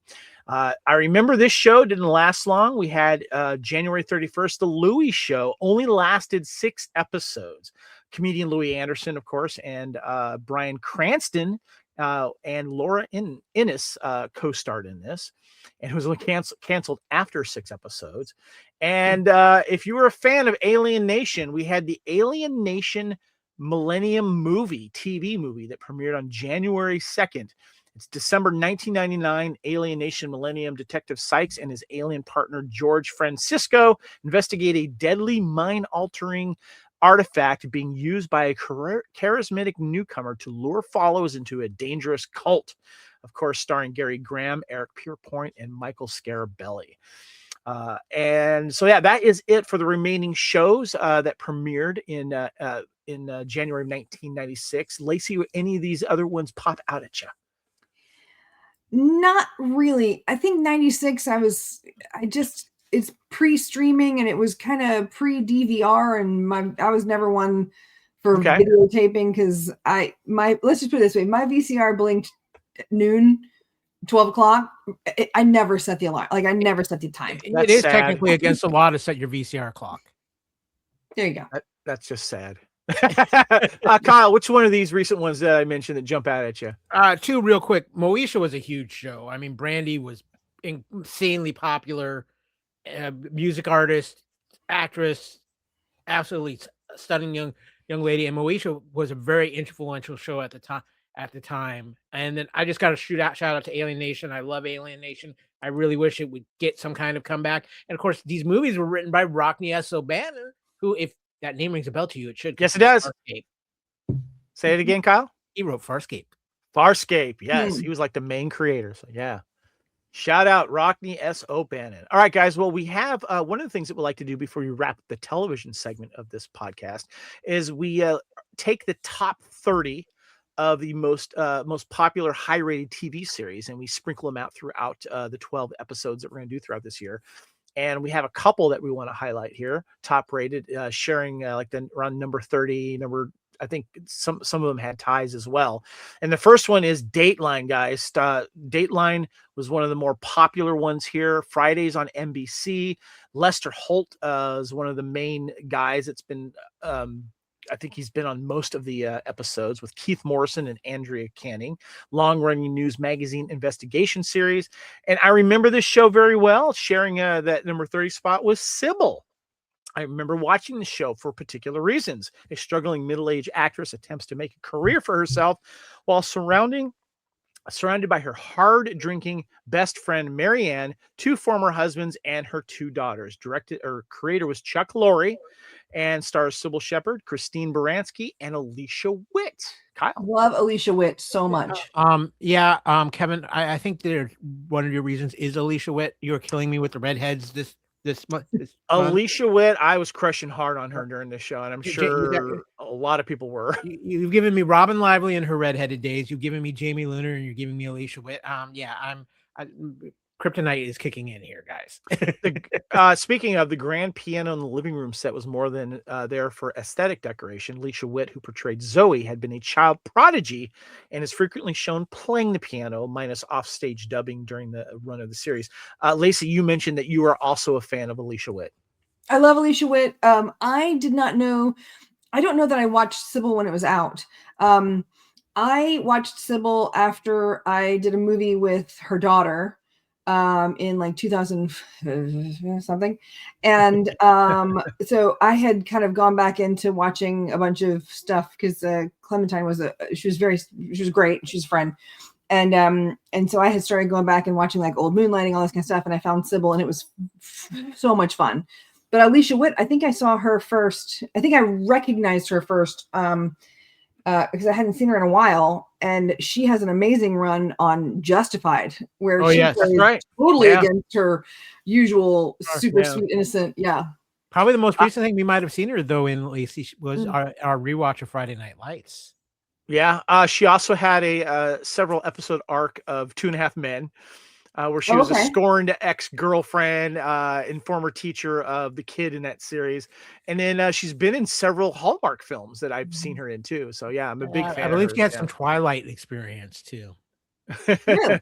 I remember this show didn't last long. We had January 31st, the Louie Show, only lasted 6 episodes. Comedian Louis Anderson, of course, and Bryan Cranston and Laura Innes co-starred in this, and it was only canceled after 6 episodes. And if you were a fan of Alien Nation, we had the Alien Nation Millennium TV movie that premiered on January 2nd. It's December 1999. Alien Nation Millennium Detective Sykes and his alien partner George Francisco investigate a deadly mind-altering artifact being used by a charismatic newcomer to lure followers into a dangerous cult. Of course, starring Gary Graham, Eric Pierpoint, and Michael Scarabelli. And so, yeah, that is it for the remaining shows that premiered in January of 1996. Lacey, any of these other ones pop out at you? Not really. I think 96, it's pre-streaming and it was kind of pre-DVR, and I was never one for videotaping because let's just put it this way, my VCR blinked at noon, 12 o'clock. I never set the alarm. Like, I never set the time. It is technically against the law to set your VCR clock. There you go. That's just sad. Kyle, which one of these recent ones that I mentioned that jump out at you? Two real quick. Moesha was a huge show. I mean, Brandy was insanely popular, music artist, actress, absolutely stunning young lady. And Moesha was a very influential show at the time. And then I just got to shout out to Alien Nation. I love Alien Nation. I really wish it would get some kind of comeback. And of course, these movies were written by Rockne S. O'Bannon, who, if that name rings a bell to you, it should. Yes, it does. Farscape. Say it again, Kyle. He wrote Farscape. Farscape, yes. He was like the main creator. So, yeah. Shout out Rockne S. O'Bannon. All right, guys. Well, we have one of the things that we'd like to do before we wrap up the television segment of this podcast is we take the top 30 of the most popular high-rated TV series, and we sprinkle them out throughout the 12 episodes that we're going to do throughout this year. And we have a couple that we want to highlight here, top rated, sharing like around number 30, I think some of them had ties as well. And the first one is Dateline, guys. Dateline was one of the more popular ones here. Fridays on NBC. Lester Holt is one of the main guys. It's been, I think he's been on most of the episodes with Keith Morrison and Andrea Canning, long-running news magazine investigation series. And I remember this show very well. Sharing that number 30 spot was Sybil. I remember watching the show for particular reasons. A struggling middle-aged actress attempts to make a career for herself while surrounded by her hard-drinking best friend, Marianne, two former husbands, and her two daughters. Creator was Chuck Lorre, and stars Sybil Shepherd, Christine Baranski, and Alicia Witt. Kyle. Love Alicia Witt so much. Kevin, I think one of your reasons is Alicia Witt. You're killing me with the redheads this month. Alicia Witt, I was crushing hard on her during this show, and I'm sure a lot of people were. You've given me Robin Lively in her redheaded days. You've given me Jamie Luner, and you're giving me Alicia Witt. Kryptonite is kicking in here, guys. Speaking of, the grand piano in the living room set was more than there for aesthetic decoration. Alicia Witt, who portrayed Zoe, had been a child prodigy and is frequently shown playing the piano, minus offstage dubbing during the run of the series. Lacey, you mentioned that you are also a fan of Alicia Witt. I love Alicia Witt. I don't know that I watched Sybil when it was out. I watched Sybil after I did a movie with her daughter. In like 2000 something. And so I had kind of gone back into watching a bunch of stuff because Clementine she was great. She's a friend. And so I had started going back and watching like Old Moonlighting, all this kind of stuff. And I found Sybil and it was so much fun. But Alicia Witt, I think I saw her first. I think I recognized her first because I hadn't seen her in a while. And she has an amazing run on Justified, where she plays totally against her usual super sweet, innocent. Yeah. Probably the most recent thing we might have seen her, though, in Lacey was our rewatch of Friday Night Lights. Yeah. She also had a several episode arc of 2.5 Men, where she was a scorned ex-girlfriend and former teacher of the kid in that series. And then she's been in several Hallmark films that I've seen her in too. So yeah, I'm a big fan. I believe she had some Twilight experience too. Really?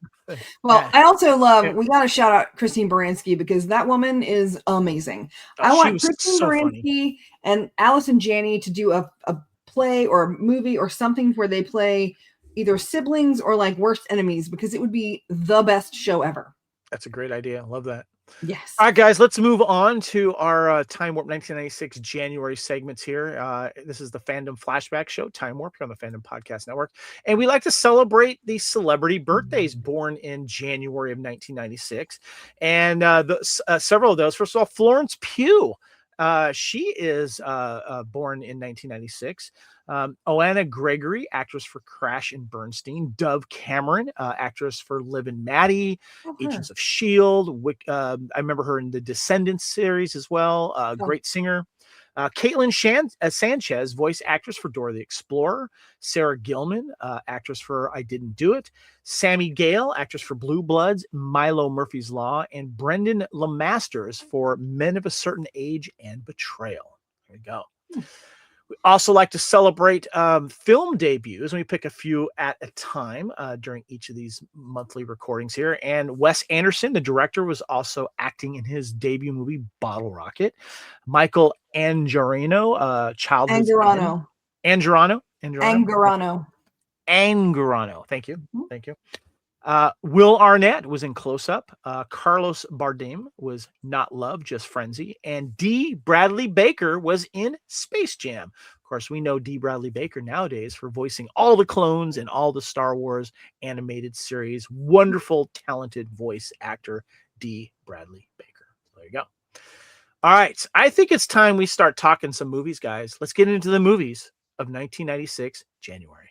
Well, I also love, we got to shout out Christine Baranski because that woman is amazing. I want Christine Baranski and Allison Janney to do a play or a movie or something where they play either siblings or like worst enemies, because it would be the best show ever. That's a great idea. I love that. Yes. All right, guys, let's move on to our Time Warp 1996 January segments here. This is the Fandom Flashback Show, Time Warp, here on the Fandom Podcast Network. And we like to celebrate the celebrity birthdays born in January of 1996. And several of those, first of all, Florence Pugh. She is born in 1996. Oana Gregory, actress for Crash and Bernstein. Dove Cameron, actress for Liv and Maddie, Agents of S.H.I.E.L.D. I remember her in the Descendants series as well. Great singer. Caitlin Sanchez, voice actress for Dora the Explorer. Sarah Gilman, actress for I Didn't Do It. Sammy Gale, actress for Blue Bloods, Milo Murphy's Law. And Brendan Lemasters for Men of a Certain Age and Betrayal. There we go. We also like to celebrate film debuts, and we pick a few at a time during each of these monthly recordings here. And Wes Anderson, the director, was also acting in his debut movie, Bottle Rocket. Michael Angarano, childhood Angarano. Thank you. Thank you. Will Arnett was in Close Up. Carlos Bardem was Not Love, Just Frenzy. And D. Bradley Baker was in Space Jam. Of course, we know D. Bradley Baker nowadays for voicing all the clones in all the Star Wars animated series. Wonderful, talented voice actor, D. Bradley Baker. There you go. All right. I think it's time we start talking some movies, guys. Let's get into the movies of 1996, January.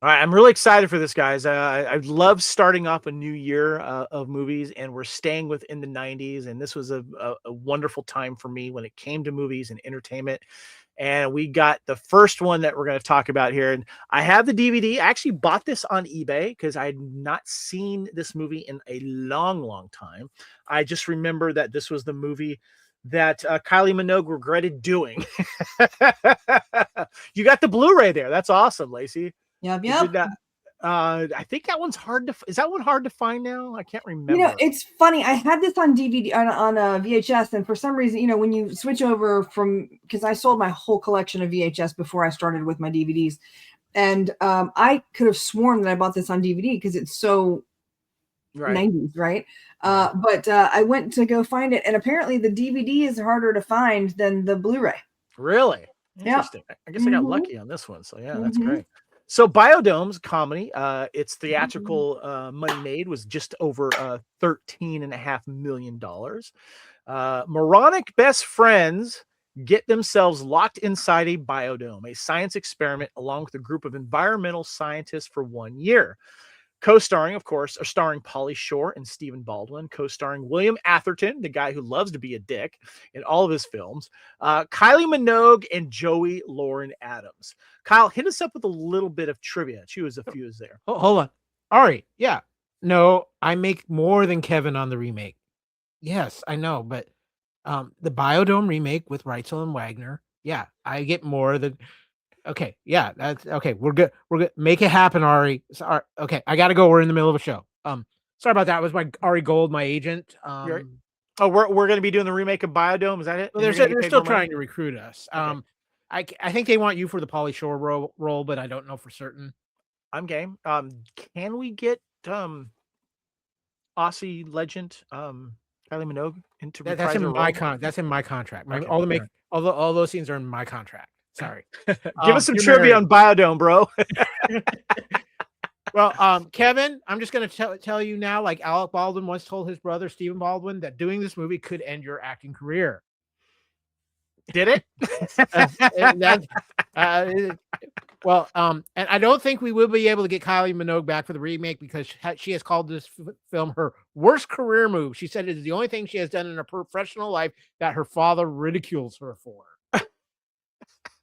All right, I'm really excited for this, guys. I love starting off a new year of movies, and we're staying within the 90s. And this was a wonderful time for me when it came to movies and entertainment. And we got the first one that we're going to talk about here. And I have the DVD. I actually bought this on eBay because I had not seen this movie in a long, long time. I just remember that this was the movie that Kylie Minogue regretted doing. You got the Blu-ray there. That's awesome, Lacey. Yep. I think that one's hard to. Is that one hard to find now? I can't remember. It's funny. I had this on DVD on a VHS, and for some reason, when you switch over because I sold my whole collection of VHS before I started with my DVDs, and I could have sworn that I bought this on DVD because it's so 90s, right? But I went to go find it, and apparently the DVD is harder to find than the Blu-ray. Really? Interesting. I guess I got lucky on this one. So yeah, that's great. So Biodome's comedy, its theatrical money made was just over $13.5 million. Moronic best friends get themselves locked inside a biodome, a science experiment, along with a group of environmental scientists for 1 year. Co-starring, of course, are starring Pauly Shore and Stephen Baldwin, co-starring William Atherton, the guy who loves to be a dick in all of his films, Kylie Minogue, and Joey Lauren Adams. Kyle, hit us up with a little bit of trivia. Choose a few there. Oh, hold on. Ari, yeah. No, I make more than Kevin on the remake. Yes, I know, but the Biodome remake with Reitzel and Wagner, yeah, I get more than... Okay, yeah, that's okay. We're good. Make it happen, Ari. Sorry. Okay, I gotta go. We're in the middle of a show. Sorry about that. It was my Ari Gold, my agent. We're gonna be doing the remake of Biodome. Is that it? Well, they're still trying to recruit us. Okay. I think they want you for the Pauly Shore role, but I don't know for certain. I'm game. Can we get Aussie legend Kylie Minogue into that's in my That's in my contract. All those scenes are in my contract. Sorry. Give us some trivia on Biodome, bro. Well, Kevin, I'm just going to tell you now, like Alec Baldwin once told his brother, Stephen Baldwin, that doing this movie could end your acting career. Did it? And I don't think we will be able to get Kylie Minogue back for the remake because she has called this film her worst career move. She said it is the only thing she has done in her professional life that her father ridicules her for.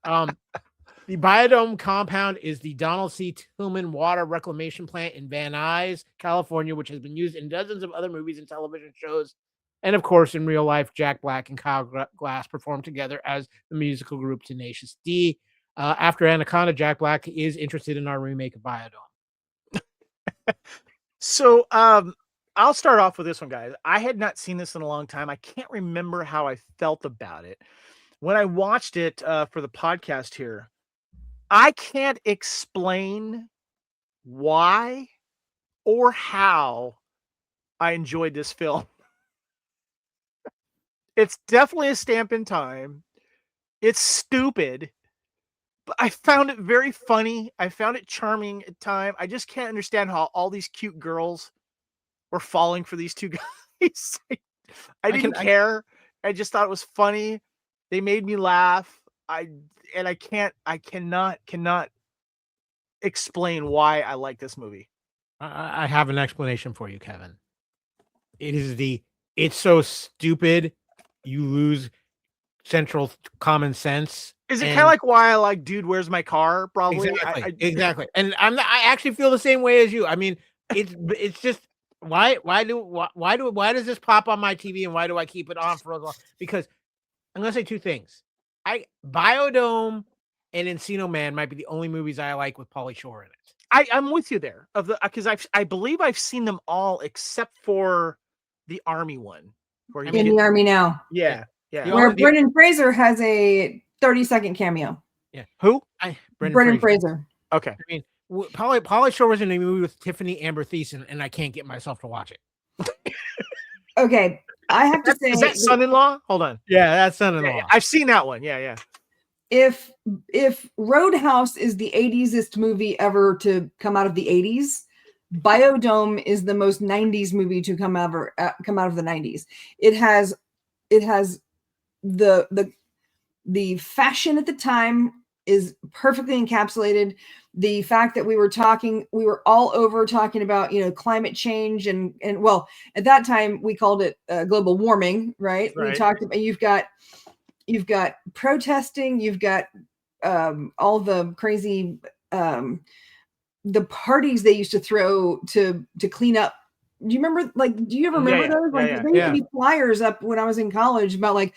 The Biodome compound is the Donald C. Tillman Water Reclamation Plant in Van Nuys, California, which has been used in dozens of other movies and television shows. And of course, in real life, Jack Black and Kyle Glass performed together as the musical group Tenacious D. After Anaconda, Jack Black is interested in our remake of Biodome. So I'll start off with this one, guys. I had not seen this in a long time. I can't remember how I felt about it. When I watched it for the podcast here, I can't explain why or how I enjoyed this film. It's definitely a stamp in time. It's stupid, but I found it very funny. I found it charming at time. I just can't understand how all these cute girls were falling for these two guys. I didn't care. I just thought it was funny. They made me laugh. I cannot explain why I like this movie. I have an explanation for you, Kevin. It's so stupid, you lose central common sense. Is it kind of like why I like Dude, Where's My Car? Probably. Exactly. And I actually feel the same way as you. I mean, it's just why does this pop on my TV and why do I keep it on for as long? Because I'm gonna say two things. Biodome and Encino Man might be the only movies I like with Pauly Shore in it. I'm with you there because I believe I've seen them all except for the Army one. The Army Now. Yeah. Where Brendan Fraser has a 30-second cameo. Yeah. Who? Brendan Fraser. Okay. I mean, Pauly Shore was in a movie with Tiffany Amber Thiessen, and I can't get myself to watch it. Okay. I have to say, is that Son-in-Law? Hold on. Yeah, that's Son-in-Law. Yeah, I've seen that one. Yeah. If Roadhouse is the 80s-est movie ever to come out of the 80s, Biodome is the most 90s movie to come out of the 90s. It has the fashion at the time is perfectly encapsulated. The fact that we were all over talking about, climate change and well, at that time we called it global warming, right? We talked about, you've got protesting, you've got all the crazy the parties they used to throw to clean up. Do you remember? Do you ever remember those? There used to be flyers up when I was in college about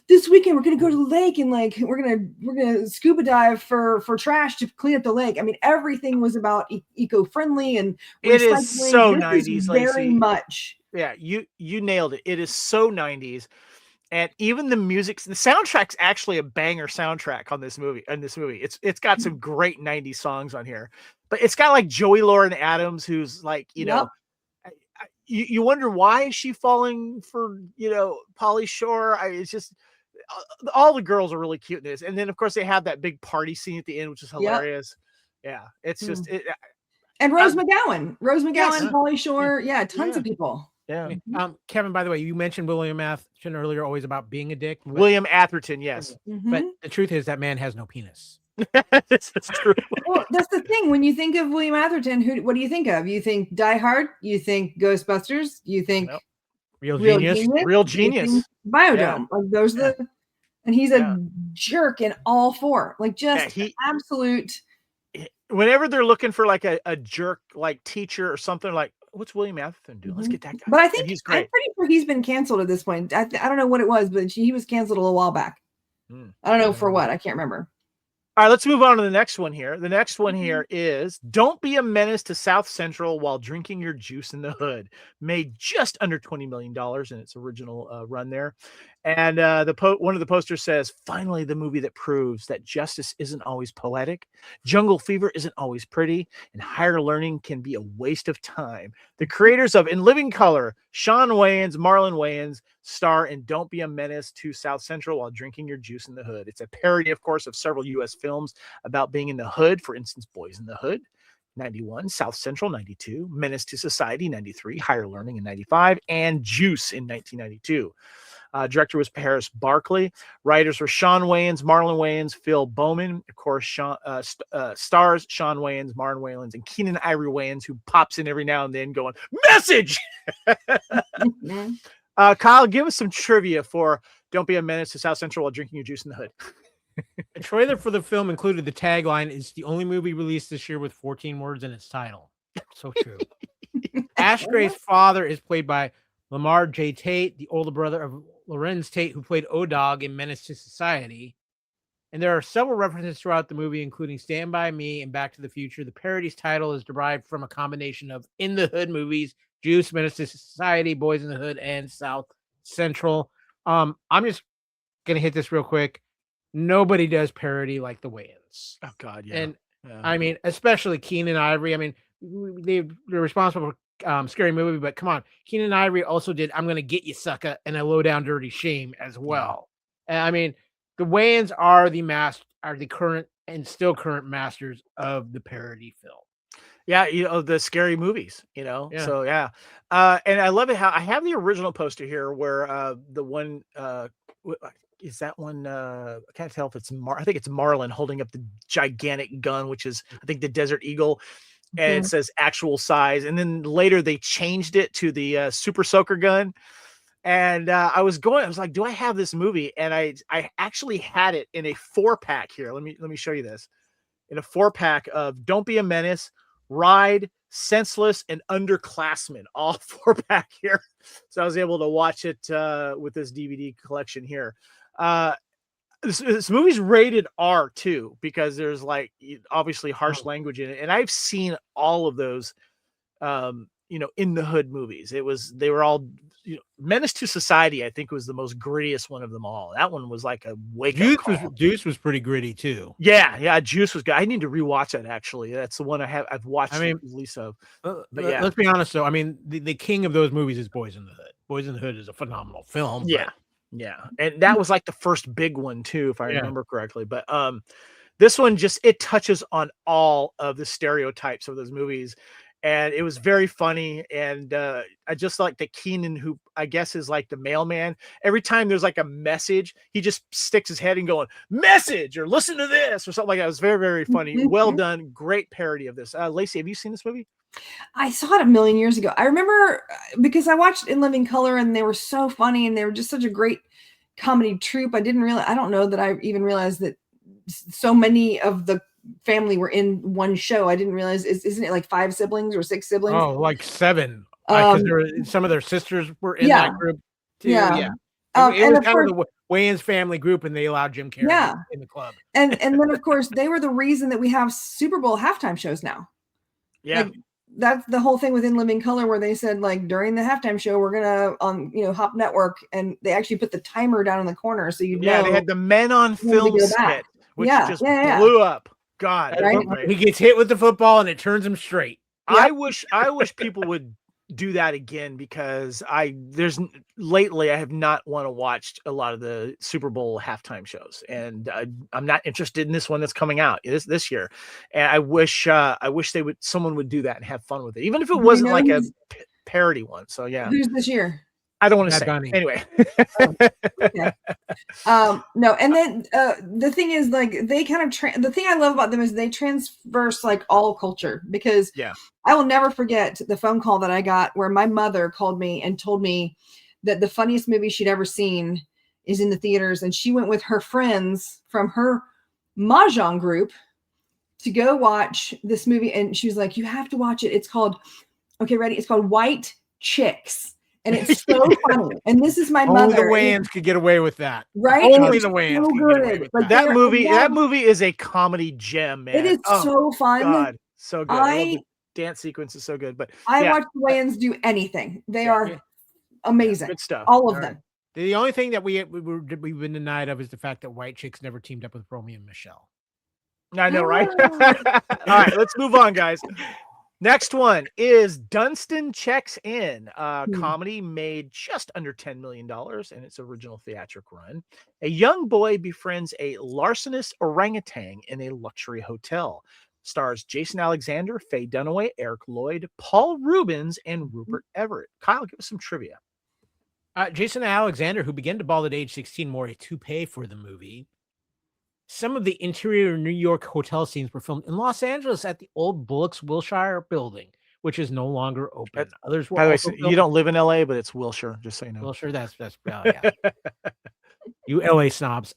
this weekend we're gonna go to the lake and we're gonna scuba dive for trash to clean up the lake. I mean, everything was about eco-friendly and it is so 90s. Very much. Yeah, you nailed it. It is so 90s. And even the music, the soundtrack's actually a banger soundtrack on this movie. It's got some great 90s songs on here, but it's got Joey Lauren Adams, who's you wonder why is she falling for Pauly Shore. It's just all the girls are really cute in this, and then of course they have that big party scene at the end, which is hilarious. Yeah, it's just and Rose McGowan, Pauly Shore, tons of people. Yeah. Kevin, by the way, you mentioned William Atherton earlier, always about being a dick. William Atherton, yes. Mm-hmm. But the truth is that man has no penis. That's true. Well, that's the thing. When you think of William Atherton, what do you think of? You think Die Hard? You think Ghostbusters? You think Real Genius? Real Genius. Biodome. Those are the, and he's a jerk in all four. Absolute. Whenever they're looking for a jerk teacher or something, what's William Atherton doing? Let's get that guy. But I think he's great. I'm pretty sure he's been canceled at this point. I don't know what it was, but he was canceled a little while back. I don't know for what. I can't remember. All right, let's move on to the next one here. The next one here is Don't Be a Menace to South Central While Drinking Your Juice in the Hood. Made just under $20 million in its original run there. And one of the posters says, finally, the movie that proves that justice isn't always poetic, jungle fever isn't always pretty, and higher learning can be a waste of time. The creators of In Living Color, Sean Wayans, Marlon Wayans, star in Don't Be a Menace to South Central While Drinking Your Juice in the Hood. It's a parody, of course, of several U.S. films about being in the hood. For instance, Boys in the Hood, 91, South Central, 92, Menace to Society, 93, Higher Learning in 95, and Juice in 1992. Director was Paris Barclay. Writers were Sean Wayans, Marlon Wayans, Phil Bowman. Of course, stars Sean Wayans, Marlon Wayans, and Keenan Ivory Wayans, who pops in every now and then going, message! Kyle, give us some trivia for Don't Be a Menace to South Central While Drinking Your Juice in the Hood. The trailer for the film included the tagline, "It's the only movie released this year with 14 words in its title." So true. Ash Gray's father is played by Lamar J. Tate, the older brother of Lorenz Tate, who played O-Dog in Menace to Society. And there are several references throughout the movie, including Stand By Me and Back to the Future. The parody's title is derived from a combination of In the Hood movies, Juice, Menace to Society, Boys in the Hood, and South Central. I'm just going to hit this real quick. Nobody does parody like the Wayans. Oh, God, yeah. And I mean, especially Keenan Ivory. I mean, they're responsible for Scary Movie, but come on, Keenan Ivory also did I'm Gonna Get You, Sucker, and a Low Down Dirty Shame as well. And I mean, the Wayans are the current and still current masters of the parody film. Yeah, the scary movies, Yeah. So yeah. And I love it how I have the original poster here where the one is that one I can't tell if it's I think it's Marlin holding up the gigantic gun, which is I think the Desert Eagle, and it says actual size. And then later they changed it to the Super Soaker gun. And I was like, do I have this movie? And I actually had it in a 4-pack here. Let me show you this. In a 4-pack of Don't Be a Menace, Ride, Senseless, and Underclassmen, all 4-pack here. So I was able to watch it with this DVD collection here. This movie's rated R too, because there's like obviously harsh language in it. And I've seen all of those, in the hood movies. They were all, Menace to Society, I think, was the most grittiest one of them all. That one was like a wake-up call. Juice was pretty gritty too. Yeah, Juice was good. I need to rewatch that actually. That's the one I've watched the least of. But yeah, let's be honest though. I mean, the king of those movies is Boys in the Hood. Boys in the Hood is a phenomenal film. Yeah, and that was like the first big one too, if I remember correctly. But this one it touches on all of the stereotypes of those movies. And it was very funny. And I just like the Keenan, who I guess is like the mailman. Every time there's like a message, he just sticks his head in going, message, or listen to this, or something like that. It was very, very funny. Well done. Great parody of this. Lacey, have you seen this movie? I saw it a million years ago. I remember because I watched In Living Color and they were so funny and they were just such a great comedy troupe. I don't know that I even realized that so many of the family were in one show. I didn't realize, isn't it like 5 siblings or 6 siblings? Oh, like 7. Because some of their sisters were in that group too. Yeah. It was kind of the Wayans family group, and they allowed Jim Carrey in the club. And then of course they were the reason that we have Super Bowl halftime shows now. Yeah. Like, that's the whole thing within Living Color, where they said like during the halftime show we're gonna on Hop Network, and they actually put the timer down in the corner so you know. They had the Men on Film skit, which just blew up. God, right? He gets hit with the football and it turns him straight. Yep. I wish people would do that again, because lately I have not want to watch a lot of the Super Bowl halftime shows, and I'm not interested in this one that's coming out this year. And I wish someone would do that and have fun with it, even if it wasn't like a parody one. So yeah. Who's this year? I don't want to say anyway. Okay. No, and then the thing is, like, they kind of the thing I love about them is they transverse like all culture, because I will never forget the phone call that I got where my mother called me and told me that the funniest movie she'd ever seen is in the theaters, and she went with her friends from her mahjong group to go watch this movie, and she was like, "You have to watch it. It's called It's called White Chicks." And it's so funny. And this is my mother. Only the Wayans could get away with that. Right? Only the Wayans could get away with that. That movie is a comedy gem, man. It is so fun. God, so good. I love the dance sequence is so good. But I watch the Wayans do anything. They are amazing. Good stuff. All of them. The only thing that we've been denied of is the fact that White Chicks never teamed up with Romeo and Michelle. I know, right? All right, let's move on, guys. Next one is Dunston Checks In, a comedy made just under $10 million in its original theatric run. A young boy befriends a larcenous orangutan in a luxury hotel. Stars Jason Alexander, Faye Dunaway, Eric Lloyd, Paul Rubens, and Rupert Everett. Kyle, give us some trivia. Jason Alexander, who began to bald at age 16, wore a toupee for the movie. Some of the interior New York hotel scenes were filmed in Los Angeles at the old Bullocks Wilshire building, which is no longer open. Others were. By the way, you don't live in LA, but it's Wilshire, just so you know. Wilshire, that's yeah. You LA snobs.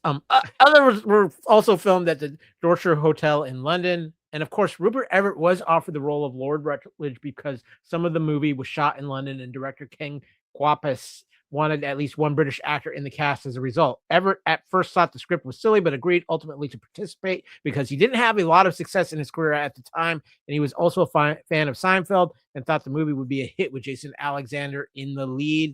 Others were also filmed at the Dorchester Hotel in London. And of course, Rupert Everett was offered the role of Lord Rutledge because some of the movie was shot in London, and director Ken Kwapis wanted at least one British actor in the cast as a result. Everett at first thought the script was silly, but agreed ultimately to participate because he didn't have a lot of success in his career at the time, and he was also a fan of Seinfeld and thought the movie would be a hit with Jason Alexander in the lead.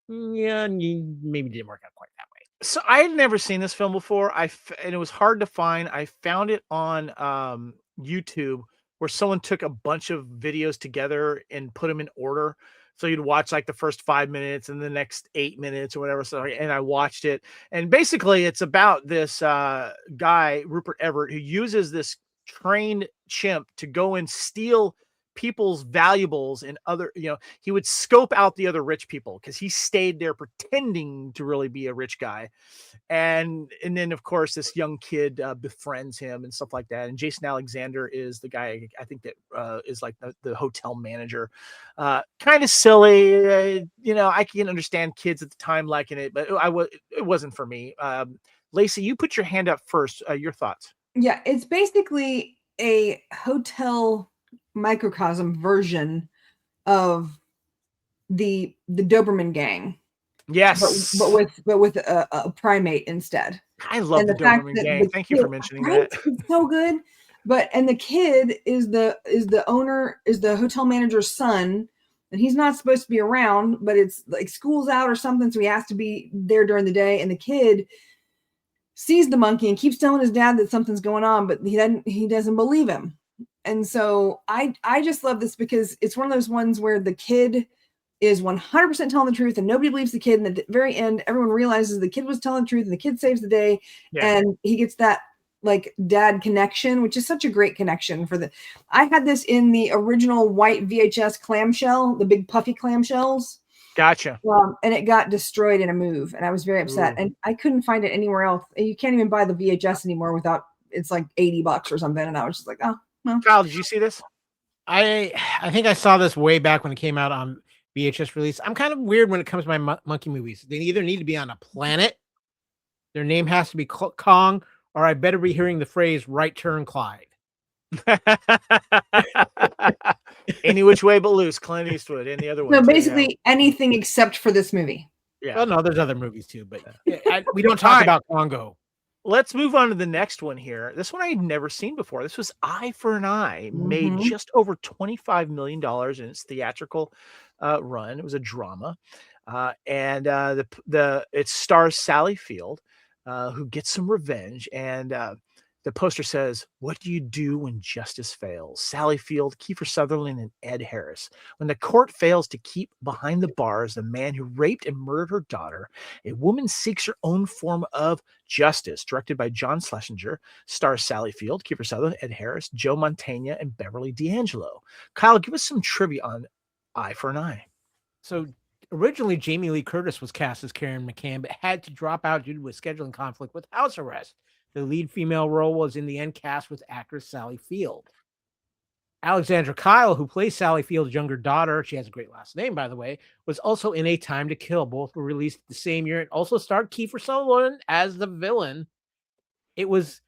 Yeah, maybe didn't work out quite that way. So I had never seen this film before. And it was hard to find. I found it on YouTube where someone took a bunch of videos together and put them in order. So you'd watch like the first 5 minutes and the next 8 minutes or whatever. So, and I watched it. And basically it's about this guy, Rupert Everett, who uses this trained chimp to go and steal people's valuables and other, he would scope out the other rich people because he stayed there pretending to really be a rich guy. And then of course this young kid befriends him and stuff like that. And Jason Alexander is the guy I think that is like the hotel manager. Kind of silly, I can understand kids at the time liking it, but it wasn't for me. Lacey, you put your hand up first. Your thoughts? Yeah, it's basically a hotel microcosm version of the Doberman gang. Yes, but with a primate instead. I love the Doberman gang. Thank you for mentioning that. It's so good. And the kid is the owner, is the hotel manager's son, and he's not supposed to be around, but it's like school's out or something, so he has to be there during the day. And the kid sees the monkey and keeps telling his dad that something's going on, but he doesn't believe him. And so I just love this because it's one of those ones where the kid is 100% telling the truth and nobody believes the kid. And at the very end, everyone realizes the kid was telling the truth and the kid saves the day. Yeah. And he gets that like dad connection, which is such a great connection I had this in the original white VHS clamshell, the big puffy clamshells. Gotcha. And it got destroyed in a move and I was very upset. And I couldn't find it anywhere else. You can't even buy the VHS anymore without, it's like $80 or something. And I was just like, oh, no. Kyle, did you see this? I think I saw this way back when it came out on VHS release. I'm kind of weird when it comes to my monkey movies. They either need to be on a planet, their name has to be Kong, or I better be hearing the phrase "right turn, Clyde." Any which way but loose, Clint Eastwood. Any other one? No, basically anything except for this movie. Yeah. Well, no, there's other movies too, but we don't talk about Congo. Let's move on to the next one here. This one I had never seen before. This was Eye for an Eye, made just over $25 million in its theatrical run. It was a drama, and it stars Sally Field, who gets some revenge. And the poster says, "What do you do when justice fails? Sally Field, Kiefer Sutherland, and Ed Harris. When the court fails to keep behind the bars the man who raped and murdered her daughter, a woman seeks her own form of justice." Directed by John Schlesinger, stars Sally Field, Kiefer Sutherland, Ed Harris, Joe Mantegna, and Beverly D'Angelo. Kyle, give us some trivia on Eye for an Eye. So originally, Jamie Lee Curtis was cast as Karen McCann, but had to drop out due to a scheduling conflict with house arrest. The lead female role was in the end cast with actress Sally Field. Alexandra Kyle, who plays Sally Field's younger daughter, she has a great last name, by the way, was also in A Time to Kill. Both were released the same year and also starred Kiefer Sutherland as the villain. It was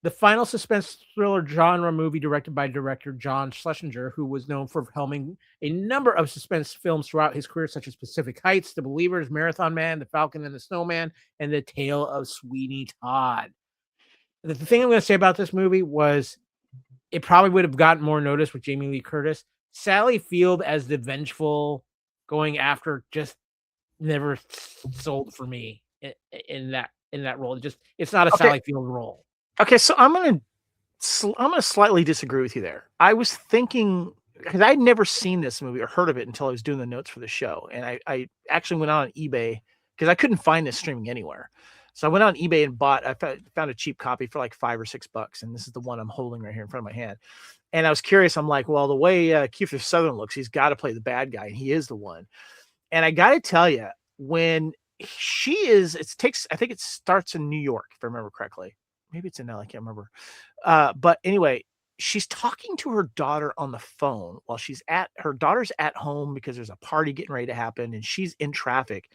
the final suspense thriller genre movie directed by director John Schlesinger, who was known for helming a number of suspense films throughout his career, such as Pacific Heights, The Believers, Marathon Man, The Falcon and the Snowman, and The Tale of Sweeney Todd. The thing I'm going to say about this movie was it probably would have gotten more notice with Jamie Lee Curtis. Sally Field as the vengeful going after just never sold for me in that role. It's not a Sally Field role. Okay, so I'm gonna slightly disagree with you there. I was thinking, because I'd never seen this movie or heard of it until I was doing the notes for the show, and I actually went on eBay because I couldn't find this streaming anywhere. So I went on eBay and I found a cheap copy for like $5 or $6, and this is the one I'm holding right here in front of my hand. And I was curious. I'm like, well, the way Kiefer Sutherland looks, he's got to play the bad guy, and he is the one. And I got to tell you, when I think it starts in New York, if I remember correctly. Maybe it's in LA, I can't remember. But anyway, she's talking to her daughter on the phone while her daughter's at home because there's a party getting ready to happen, and she's in traffic.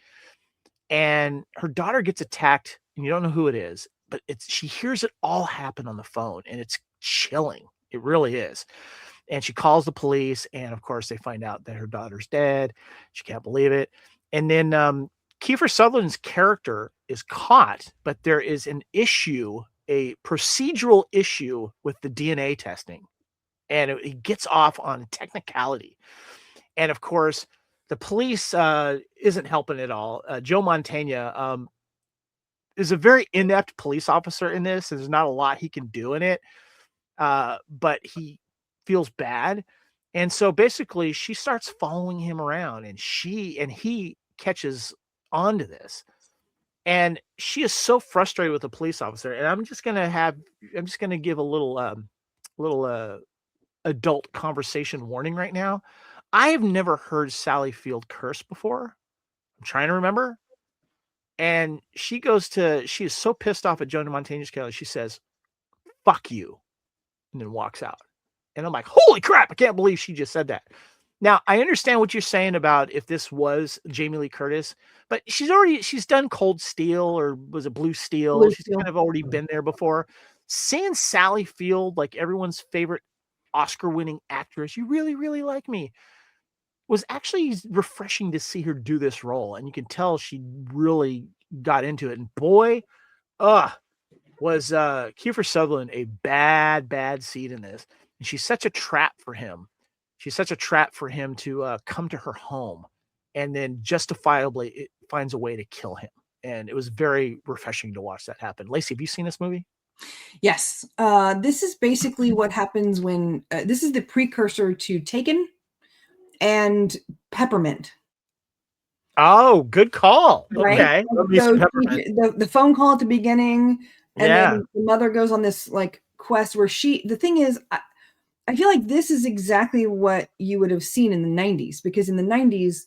And her daughter gets attacked, and you don't know who it is, but she hears it all happen on the phone, and it's chilling. It really is. And she calls the police, and of course they find out that her daughter's dead. She can't believe it. And then Kiefer Sutherland's character is caught, but there is a procedural issue with the DNA testing, and he gets off on technicality. And of course, the police isn't helping at all. Joe Mantegna is a very inept police officer in this. There's not a lot he can do in it, but he feels bad. And so basically she starts following him around, and he catches on to this. And she is so frustrated with the police officer. And I'm just going to give a little adult conversation warning right now. I have never heard Sally Field curse before. I'm trying to remember. And she is so pissed off at Jonah Montañez Kelly. She says, "Fuck you," and then walks out. And I'm like, holy crap, I can't believe she just said that. Now, I understand what you're saying about if this was Jamie Lee Curtis, but she's done Cold Steel, or was it Blue Steel? She's kind of already been there before. Seeing Sally Field, like everyone's favorite Oscar-winning actress, "You really, really like me," was actually refreshing to see her do this role. And you can tell she really got into it. And boy, was Kiefer Sutherland a bad seed in this. And she's such a trap for him. She's such a trap for him to come to her home, and then justifiably it finds a way to kill him. And it was very refreshing to watch that happen. Lacey, have you seen this movie? Yes. This is basically what happens when this is the precursor to Taken and Peppermint. Oh, good call. Right? Okay. So the phone call at the beginning, and then the mother goes on this like quest where the thing is, I feel like this is exactly what you would have seen in the 90s, because in the 90s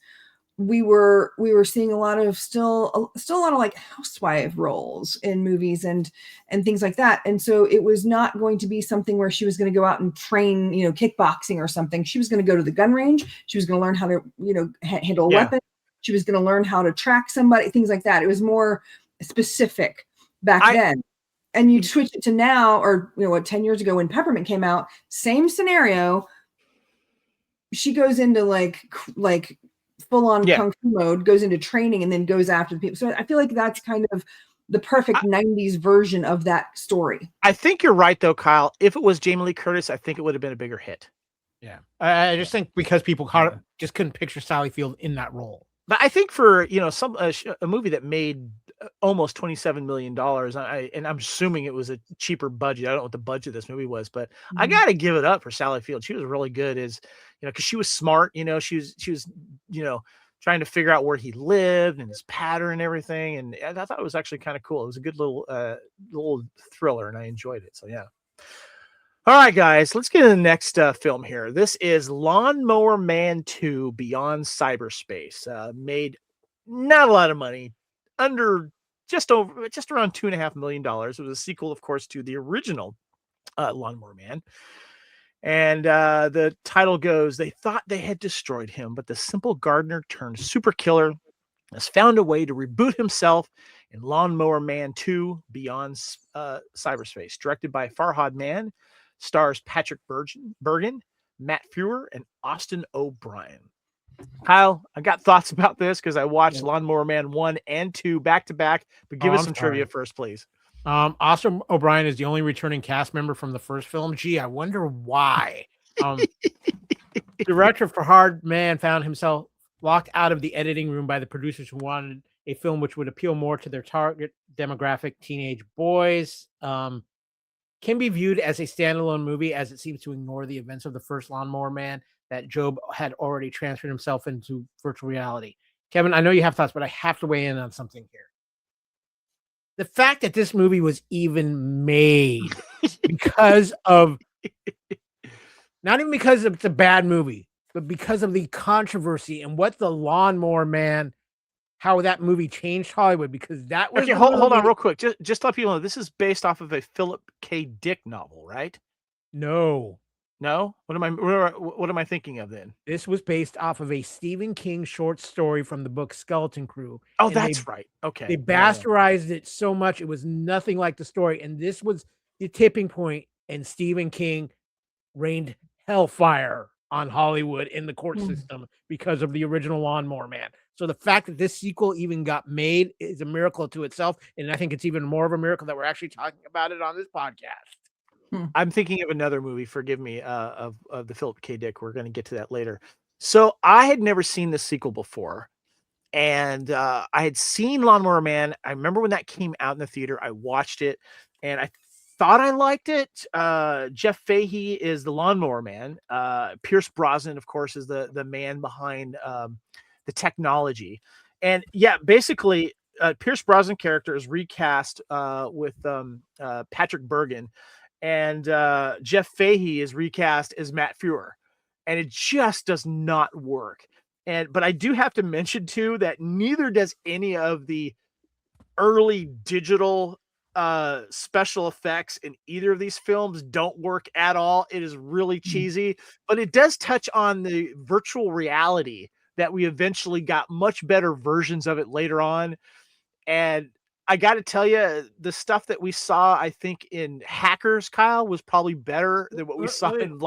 we were seeing still a lot of like housewife roles in movies and things like that. And so it was not going to be something where she was going to go out and train, kickboxing or something. She was going to go to the gun range. She was going to learn how to, handle a weapon. She was going to learn how to track somebody, things like that. It was more specific back then. And you switch it to now, or 10 years ago when Peppermint came out, same scenario. She goes into like full on kung fu mode, goes into training, and then goes after the people. So I feel like that's kind of the perfect 90s version of that story. I think you're right though, Kyle. If it was Jamie Lee Curtis, I think it would have been a bigger hit. Yeah. I just think because people just couldn't picture Sally Field in that role. But I think for, a movie that made almost $27 million, and I'm assuming it was a cheaper budget. I don't know what the budget of this movie was, but I got to give it up for Sally Field. She was really good because she was smart, she was, trying to figure out where he lived and his pattern and everything. And I thought it was actually kind of cool. It was a good little thriller, and I enjoyed it. So, yeah. All right, guys, let's get to the next film here. This is Lawnmower Man 2 Beyond Cyberspace. Made not a lot of money, just around $2.5 million. It was a sequel, of course, to the original Lawnmower Man. And the title goes, they thought they had destroyed him, but the simple gardener turned super killer has found a way to reboot himself in Lawnmower Man 2 Beyond Cyberspace. Directed by Farhad Mann. Stars Patrick Bergen, Matt Frewer, and Austin O'Brien. Kyle, I got thoughts about this because I watched Lawnmower Man 1 and 2 back to back, but give us some trivia first, please. Austin O'Brien is the only returning cast member from the first film. Gee, I wonder why. Director Farhad Mann found himself locked out of the editing room by the producers who wanted a film which would appeal more to their target demographic, teenage boys. Can be viewed as a standalone movie, as it seems to ignore the events of the first Lawnmower Man that Job had already transferred himself into virtual reality. Kevin, I know you have thoughts, but I have to weigh in on something here. The fact that this movie was even made because of, not even because it's a bad movie, but because of the controversy and what the Lawnmower Man, how that movie changed Hollywood, because that was... Okay, hold on real quick. Just to let people know, this is based off of a Philip K. Dick novel, right? No. What am I thinking of then? This was based off of a Stephen King short story from the book Skeleton Crew. Oh, that's right. Okay. They bastardized it so much, it was nothing like the story. And this was the tipping point, and Stephen King rained hellfire on Hollywood in the court system because of the original Lawnmower Man. So the fact that this sequel even got made is a miracle to itself. And I think it's even more of a miracle that we're actually talking about it on this podcast. I'm thinking of another movie, forgive me, of the Philip K. Dick. We're going to get to that later. So I had never seen this sequel before. And I had seen Lawnmower Man. I remember when that came out in the theater, I watched it. And I thought I liked it. Jeff Fahey is the Lawnmower Man. Pierce Brosnan, of course, is the man behind the technology. And yeah, basically, Pierce Brosnan character is recast with Patrick Bergen, and Jeff Fahey is recast as Matt Fuhrer, and it just does not work. But I do have to mention too that neither does any of the early digital special effects in either of these films don't work at all. It is really cheesy, but it does touch on the virtual reality that we eventually got much better versions of it later on. And I got to tell you, the stuff that we saw, I think in Hackers, Kyle, was probably better than what we saw in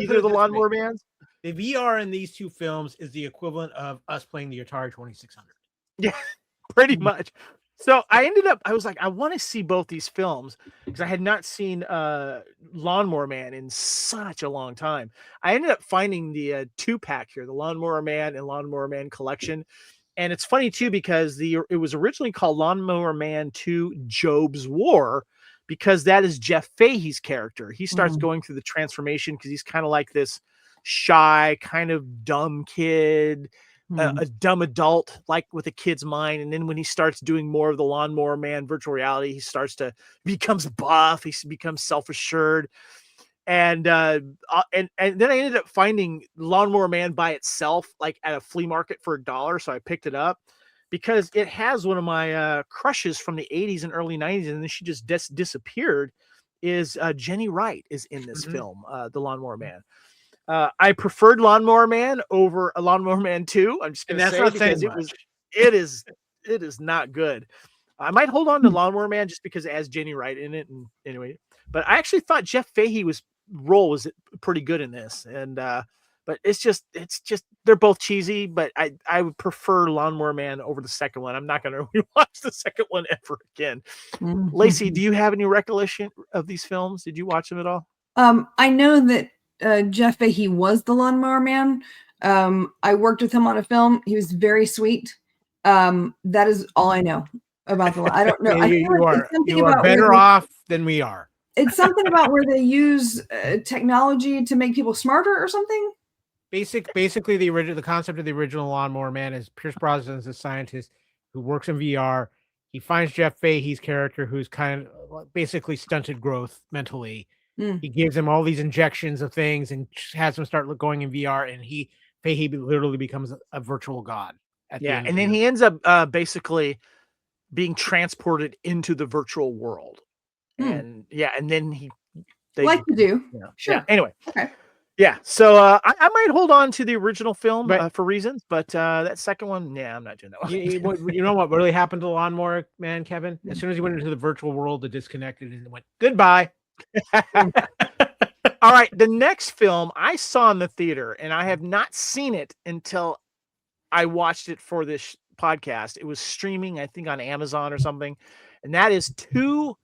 either of the Lawnmower Mans. The VR in these two films is the equivalent of us playing the Atari 2600. Yeah, pretty much. So I was like, I want to see both these films because I had not seen Lawnmower Man in such a long time. I ended up finding the 2-pack here, the Lawnmower Man and Lawnmower Man collection. And it's funny too, because it was originally called Lawnmower Man 2 Job's War, because that is Jeff Fahey's character. He starts going through the transformation because he's kind of like this shy, kind of dumb kid, a dumb adult, like with a kid's mind. And then when he starts doing more of the Lawnmower Man virtual reality, he becomes buff. He becomes self-assured. And then I ended up finding Lawnmower Man by itself, like at a flea market for $1. So I picked it up because it has one of my crushes from the 80s and early 90s. And then she just disappeared. Is Jenny Wright is in this film, the Lawnmower Man. I preferred Lawnmower Man over a Lawnmower Man 2. I'm just going to say because it is not good. I might hold on to Lawnmower Man just because it has Jenny Wright in it. And anyway, but I actually thought Jeff Fahey's role was pretty good in this. And but it's just they're both cheesy. But I would prefer Lawnmower Man over the second one. I'm not going to rewatch the second one ever again. Lacey, do you have any recollection of these films? Did you watch them at all? I know that Jeff Fahey was the Lawnmower Man. I worked with him on a film. He was very sweet. That is all I know about the. I don't know. You are better off than we are. It's something about where they use technology to make people smarter or something. Basically, the concept of the original Lawnmower Man is Pierce Brosnan is a scientist who works in VR. He finds Jeff Fahey's character, who's kind of basically stunted growth mentally. He gives him all these injections of things and has him start going in VR, and Fahey literally becomes a virtual god. And then he ends up basically being transported into the virtual world. And then they like to do. Sure. Yeah, anyway. Okay. Yeah. So I might hold on to the original film for reasons, but that second one, I'm not doing that one. You know what really happened to Lawnmower Man, Kevin? As soon as he went into the virtual world, it disconnected and went goodbye. All right, the next film I saw in the theater, and I have not seen it until I watched it for this podcast. It was streaming, I think, on Amazon or something, and that is 2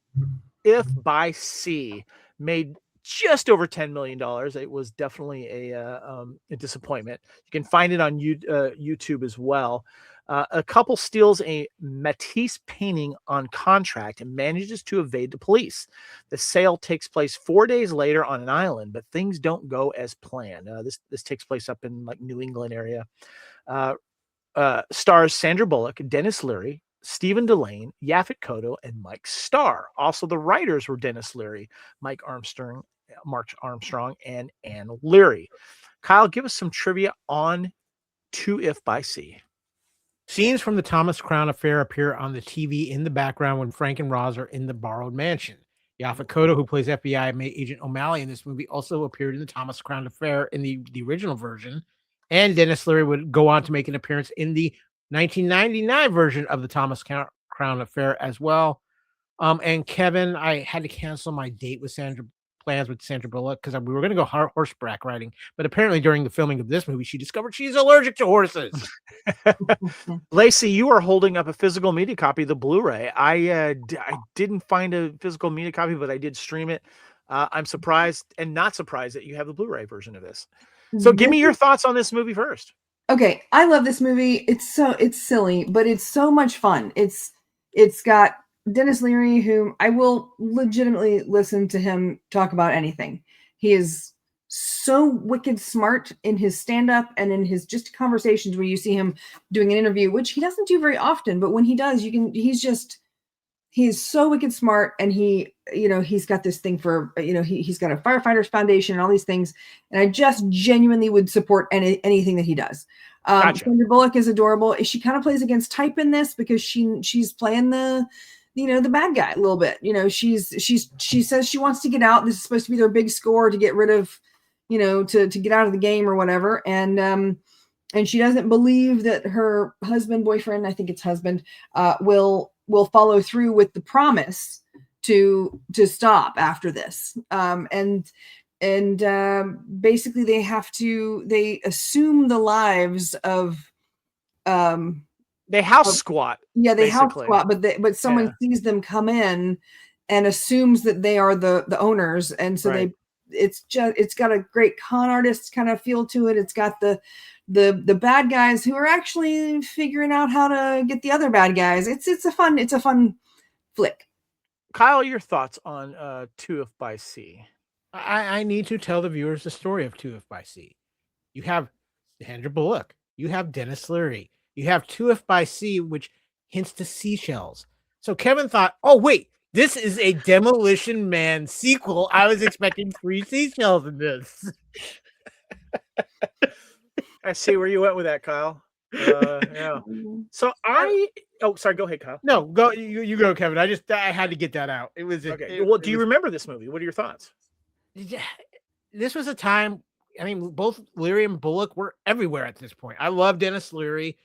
If by Sea, made just over $10 million. It was definitely a disappointment. You can find it on YouTube as well. A couple steals a Matisse painting on contract and manages to evade the police. The sale takes place 4 days later on an island, but things don't go as planned. This takes place up in like New England area. Stars Sandra Bullock, Dennis Leary, Stephen Delane, Yaphet Kotto, and Mike Starr. Also, the writers were Dennis Leary, Mark Armstrong, and Ann Leary. Kyle, give us some trivia on 2 If by Sea. Scenes from the Thomas Crown Affair appear on the TV in the background when Frank and Roz are in the borrowed mansion. Yaphet Kotto, who plays FBI agent O'Malley in this movie, also appeared in the Thomas Crown Affair in the original version. And Dennis Leary would go on to make an appearance in the 1999 version of the Thomas Crown Affair as well. And Kevin, I had to cancel my date with plans with Sandra Bullock because we were going to go horseback riding, but apparently during the filming of this movie, she discovered she's allergic to horses. Lacey, you are holding up a physical media copy of the Blu-ray. I didn't find a physical media copy, but I did stream it. I'm surprised and not surprised that you have the Blu-ray version of this. So give me your thoughts on this movie first. Okay, I love this movie. It's silly, but it's so much fun. It's got Dennis Leary, whom I will legitimately listen to him talk about anything. He is so wicked smart in his stand-up and in his just conversations where you see him doing an interview, which he doesn't do very often, but when he does, he's so wicked smart, and he's got this thing for, he's got a firefighters foundation and all these things. And I just genuinely would support anything that he does. Gotcha. Sandra Bullock is adorable. She kind of plays against type in this because she's playing the bad guy a little bit. She says she wants to get out. This is supposed to be their big score to get rid of, to get out of the game or whatever. And she doesn't believe that her boyfriend, I think it's husband, will follow through with the promise to stop after this. And basically they assume the lives of, they house squat. Yeah, they house basically. squat, but someone sees them come in and assumes that they are the owners, and so Right. it's got a great con artist kind of feel to it. It's got the bad guys who are actually figuring out how to get the other bad guys. It's a fun flick. Kyle, your thoughts on 2 If by Sea? I need to tell the viewers the story of 2 If by Sea. You have Sandra Bullock. You have Dennis Leary. You have 2 If by Sea, which hints to seashells. So Kevin thought, oh, wait, this is a Demolition Man sequel. I was expecting 3 seashells in this. I see where you went with that, Kyle. Yeah. So sorry, go ahead, Kyle. No, go. You go, Kevin. I had to get that out. It was okay. Well, do you remember this movie? What are your thoughts? This was a time. I mean, both Leary and Bullock were everywhere at this point. I love Dennis Leary.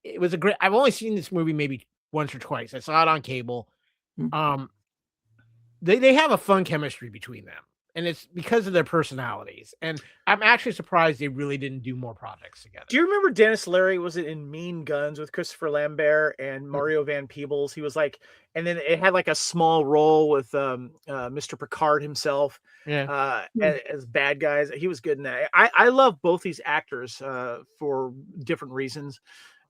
It was a great. I've only seen this movie maybe once or twice. I saw it on cable. They have a fun chemistry between them, and it's because of their personalities. And I'm actually surprised they really didn't do more projects together. Do you remember Dennis Leary? Was it in Mean Guns with Christopher Lambert and Mario Van Peebles? He was like, and then it had like a small role with Mr. Picard himself. As bad guys. He was good in that. I love both these actors for different reasons.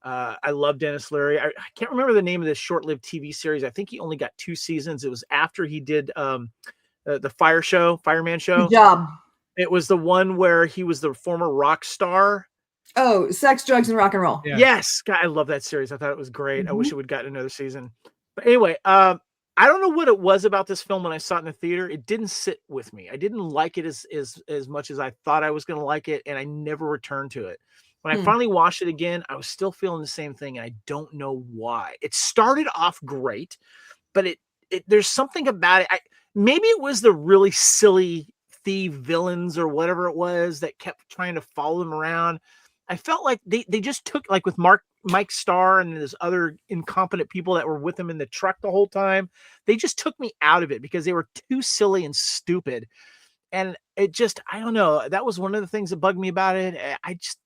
I love Dennis Leary. I can't remember the name of this short-lived TV series. I think he only got 2 seasons. It was after he did the Fireman show. Good job. It was the one where he was the former rock star. Oh, Sex, Drugs, and Rock and Roll. Yeah. Yes. God, I love that series. I thought it was great. I wish it would gotten another season. But anyway, I don't know what it was about this film when I saw it in the theater. It didn't sit with me. I didn't like it as much as I thought I was going to like it, and I never returned to it. When I finally watched it again, I was still feeling the same thing, and I don't know why. It started off great, but there's something about it. Maybe it was the really silly thief villains or whatever it was that kept trying to follow them around. I felt like they just took, like with Mike Starr and those other incompetent people that were with him in the truck the whole time. They just took me out of it because they were too silly and stupid. And it just, I don't know. That was one of the things that bugged me about it.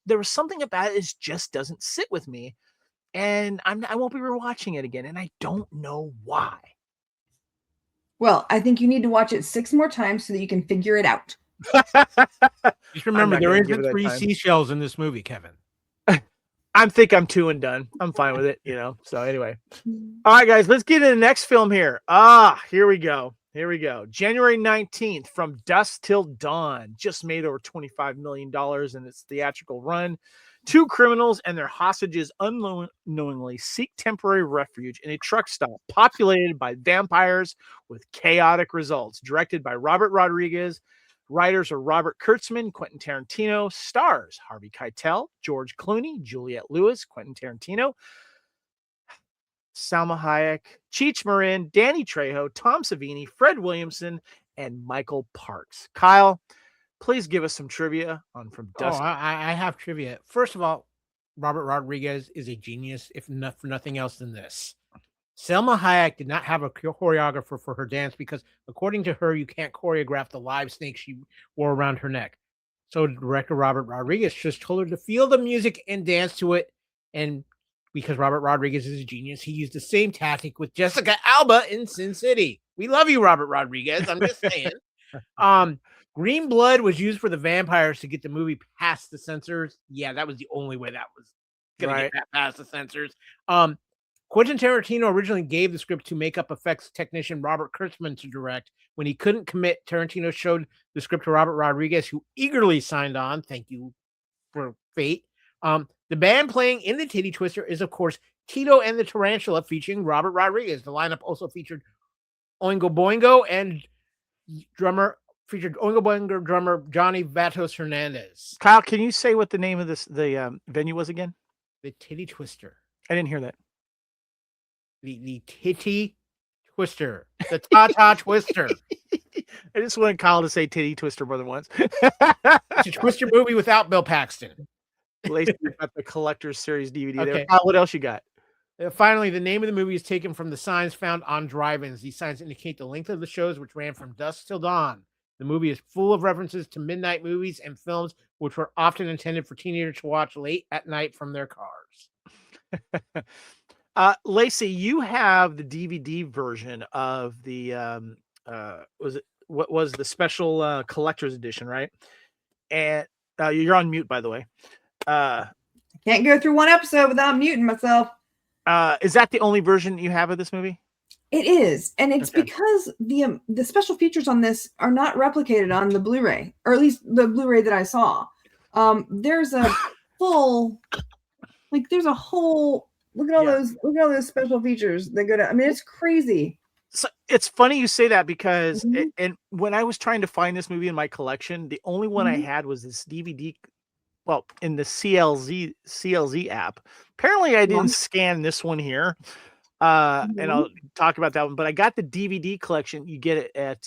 There was something about it that just doesn't sit with me. And I won't be rewatching it again. And I don't know why. Well, I think you need to watch it 6 more times so that you can figure it out. Just remember, there isn't 3 seashells in this movie, Kevin. I think I'm 2 and done. I'm fine with it, So anyway. All right, guys, let's get into the next film here. Here we go. January 19th, From Dusk Till Dawn, just made over $25 million in its theatrical run. 2 criminals and their hostages unknowingly seek temporary refuge in a truck stop populated by vampires with chaotic results. Directed by Robert Rodriguez. Writers are Robert Kurtzman, Quentin Tarantino. Stars Harvey Keitel, George Clooney, Juliette Lewis, Quentin Tarantino, Salma Hayek, Cheech Marin, Danny Trejo, Tom Savini, Fred Williamson, and Michael Parks. Kyle, please give us some trivia on From Dusk. I have trivia. First of all, Robert Rodriguez is a genius, if not for nothing else than this. Salma Hayek did not have a choreographer for her dance because, according to her, you can't choreograph the live snake she wore around her neck. So director Robert Rodriguez just told her to feel the music and dance to it. And because Robert Rodriguez is a genius, he used the same tactic with Jessica Alba in Sin City. We love you, Robert Rodriguez. I'm just saying. Green blood was used for the vampires to get the movie past the censors. Yeah, that was the only way that was going to get that past the censors. Quentin Tarantino originally gave the script to makeup effects technician Robert Kurtzman to direct. When he couldn't commit, Tarantino showed the script to Robert Rodriguez, who eagerly signed on. Thank you for fate. The band playing in the Titty Twister is, of course, Tito and the Tarantula, featuring Robert Rodriguez. The lineup also featured Oingo Boingo and drummer Johnny Vatos Hernandez. Kyle, can you say what the name of the venue was again? The Titty Twister. I didn't hear that. The Titty Twister. The Ta-Ta Twister. I just wanted Kyle to say Titty Twister more than once. It's a Twister movie without Bill Paxton. Lacey got the Collector's Series DVD Okay. there. Kyle, what else you got? Finally, the name of the movie is taken from the signs found on drive-ins. These signs indicate the length of the shows, which ran from dusk till dawn. The movie is full of references to midnight movies and films, which were often intended for teenagers to watch late at night from their cars. Lacey, you have the DVD version of the what was the special collector's edition, right? And you're on mute, by the way. Can't go through one episode without muting myself. Is that the only version you have of this movie? It is, and it's Okay. because the special features on this are not replicated on the Blu-ray, or at least the Blu-ray that I saw. There's a full, there's a whole look at all those special features that go to. I mean, it's crazy. So it's funny you say that because Mhm. and when I was trying to find this movie in my collection, the only one I Mhm. had was this DVD. Well, in the CLZ app. Apparently, I didn't scan this one here. And I'll talk about that one. But I got the DVD collection. You get it at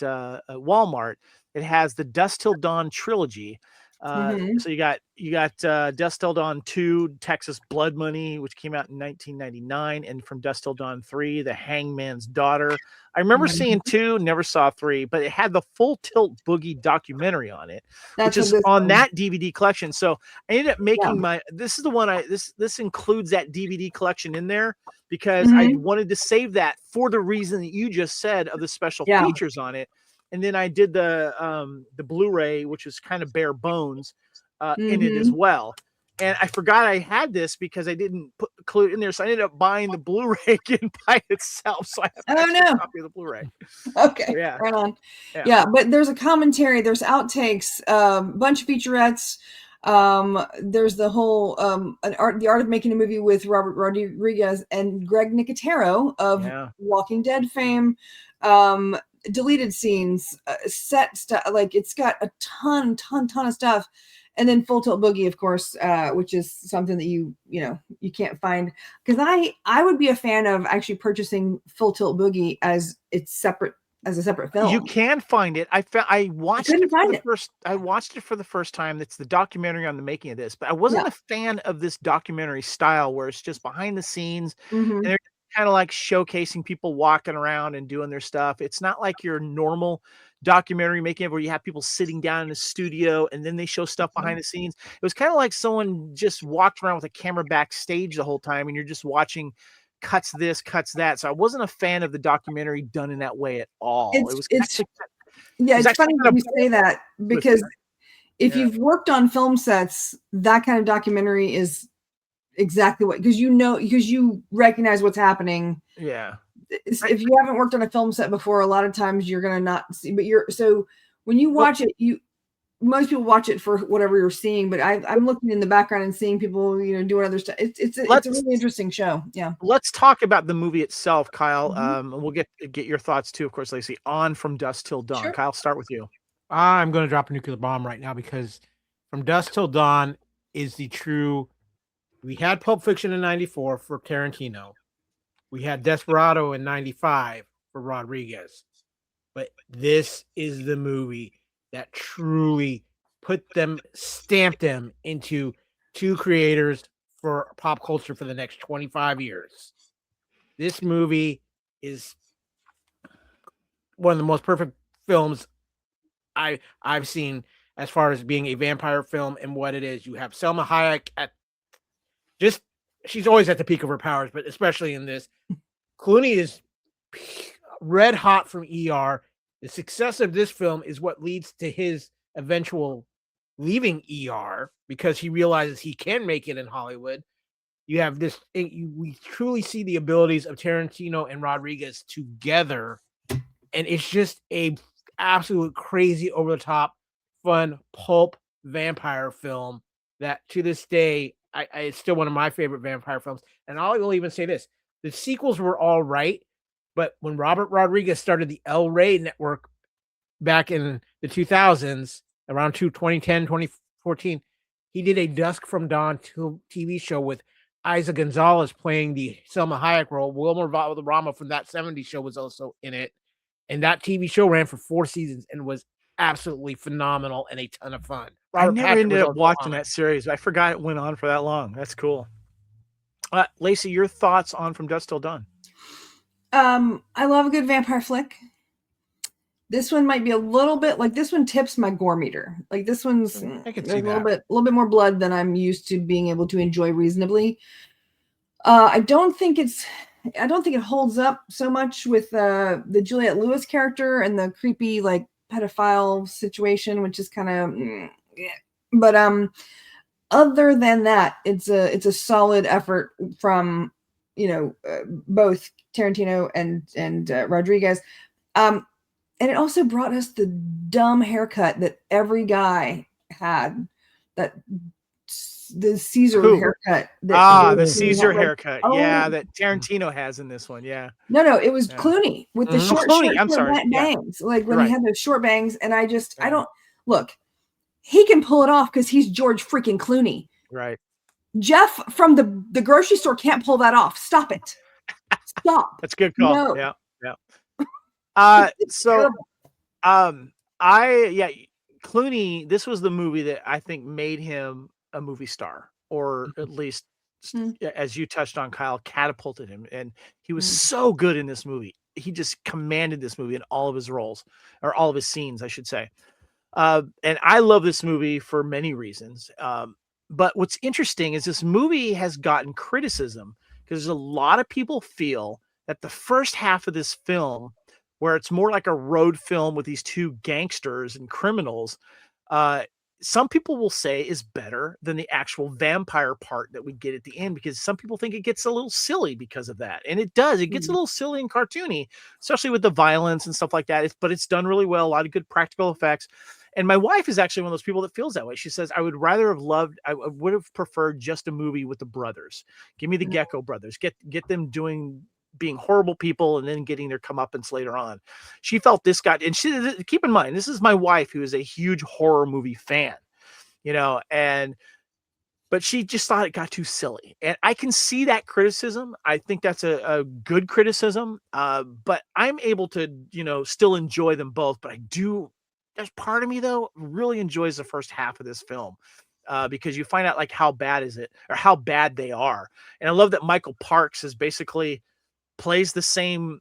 Walmart. It has the Dusk Till Dawn trilogy. So you got Dusk Till Dawn 2, Texas Blood Money, which came out in 1999, and from Dusk Till Dawn 3, The Hangman's Daughter. I remember seeing 2, never saw 3, but it had the Full Tilt Boogie documentary on it, which is on that DVD collection. So I ended up making this is the one this includes that DVD collection in there because I wanted to save that for the reason that you just said of the special features on it. And then I did the Blu-ray, which is kind of bare bones in it as well. And I forgot I had this because I didn't include it in there. So I ended up buying the Blu-ray again by itself. So I have a copy of the Blu-ray. Okay. So, yeah. Right on. Yeah, but there's a commentary, there's outtakes, bunch of featurettes. There's the whole the art of making a movie with Robert Rodriguez and Greg Nicotero of Walking Dead fame. Deleted scenes, set stuff, it's got a ton of stuff. And then Full Tilt Boogie, of course, which is something that you can't find, because I would be a fan of actually purchasing Full Tilt Boogie as a separate film. You can find it. I watched it for the first time. It's the documentary on the making of this, but I wasn't a fan of this documentary style where it's just behind the scenes and they're kind of like showcasing people walking around and doing their stuff. It's not like your normal documentary making where you have people sitting down in a studio and then they show stuff behind the scenes. It was kind of like someone just walked around with a camera backstage the whole time and you're just watching cuts this, cuts that. So I wasn't a fan of the documentary done in that way at all. It's funny when you say that, because if you've worked on film sets, that kind of documentary is exactly what, because you recognize what's happening. If you haven't worked on a film set before, a lot of times you're gonna not see, but so when you watch it, most people watch it for whatever you're seeing, but I'm looking in the background and seeing people doing other stuff. It's a really interesting show. Let's talk about the movie itself, Kyle. We'll get your thoughts too, of course, Lacey, on From Dusk Till Dawn. Kyle, start with you. I'm going to drop a nuclear bomb right now, because From Dusk Till Dawn is the true. We had Pulp Fiction in 94 for Tarantino. We had Desperado in 95 for Rodriguez. But this is the movie that truly stamped them into two creators for pop culture for the next 25 years. This movie is one of the most perfect films I've seen as far as being a vampire film and what it is. You have Selma Hayek she's always at the peak of her powers, but especially in this. Clooney is red hot from ER. The success of this film is what leads to his eventual leaving ER, because he realizes he can make it in Hollywood. You have this. We truly see the abilities of Tarantino and Rodriguez together, and it's just a absolute crazy, over the top, fun pulp vampire film that to this day it's still one of my favorite vampire films. And I will even say this: the sequels were all right, but when Robert Rodriguez started the El Rey network back in the 2000s, around 2010, 2014, he did a Dusk from Dawn TV show with Isa Gonzalez playing the Selma Hayek role. Wilmer Valderrama from that 70s show was also in it. And that TV show ran for 4 seasons and was absolutely phenomenal and a ton of fun. I never ended up watching that series. I forgot it went on for that long. That's cool. Lacey, your thoughts on From Dusk Till Dawn? I love a good vampire flick. This one might be a little bit like, this one tips my gore meter. Like this one's a little bit more blood than I'm used to being able to enjoy reasonably. I don't think it holds up so much with the Juliette Lewis character and the creepy like pedophile situation, which is kind of, but other than that, it's a solid effort from both Tarantino and Rodriguez. And it also brought us the dumb haircut that every guy had, the Caesar haircut. The Caesar haircut. Yeah, that Tarantino has in this one. Yeah. No, it was Clooney with the short bangs. Yeah. Like when he had those short bangs, and I don't look. He can pull it off because he's George freaking Clooney. Right. Jeff from the grocery store can't pull that off. Stop it. Stop. That's a good call. No. Yeah. Clooney, this was the movie that I think made him a movie star, or at least, as you touched on, Kyle, catapulted him. And he was so good in this movie. He just commanded this movie in all of his roles, or all of his scenes, I should say. And I love this movie for many reasons. But what's interesting is this movie has gotten criticism because a lot of people feel that the first half of this film, where it's more like a road film with these two gangsters and criminals, some people will say is better than the actual vampire part that we get at the end, because some people think it gets a little silly because of that. And it does. It gets a little silly and cartoony, especially with the violence and stuff like that. But it's done really well. A lot of good practical effects. And my wife is actually one of those people that feels that way. She says, I would have preferred just a movie with the brothers. Give me the Gecko brothers. Get them being horrible people and then getting their comeuppance later on. She felt this got, and keep in mind, this is my wife, who is a huge horror movie fan, but she just thought it got too silly. And I can see that criticism. I think that's a good criticism. But I'm able to, still enjoy them both. But there's part of me though, really enjoys the first half of this film. Because you find out like how bad is it, or how bad they are. And I love that Michael Parks is basically plays the same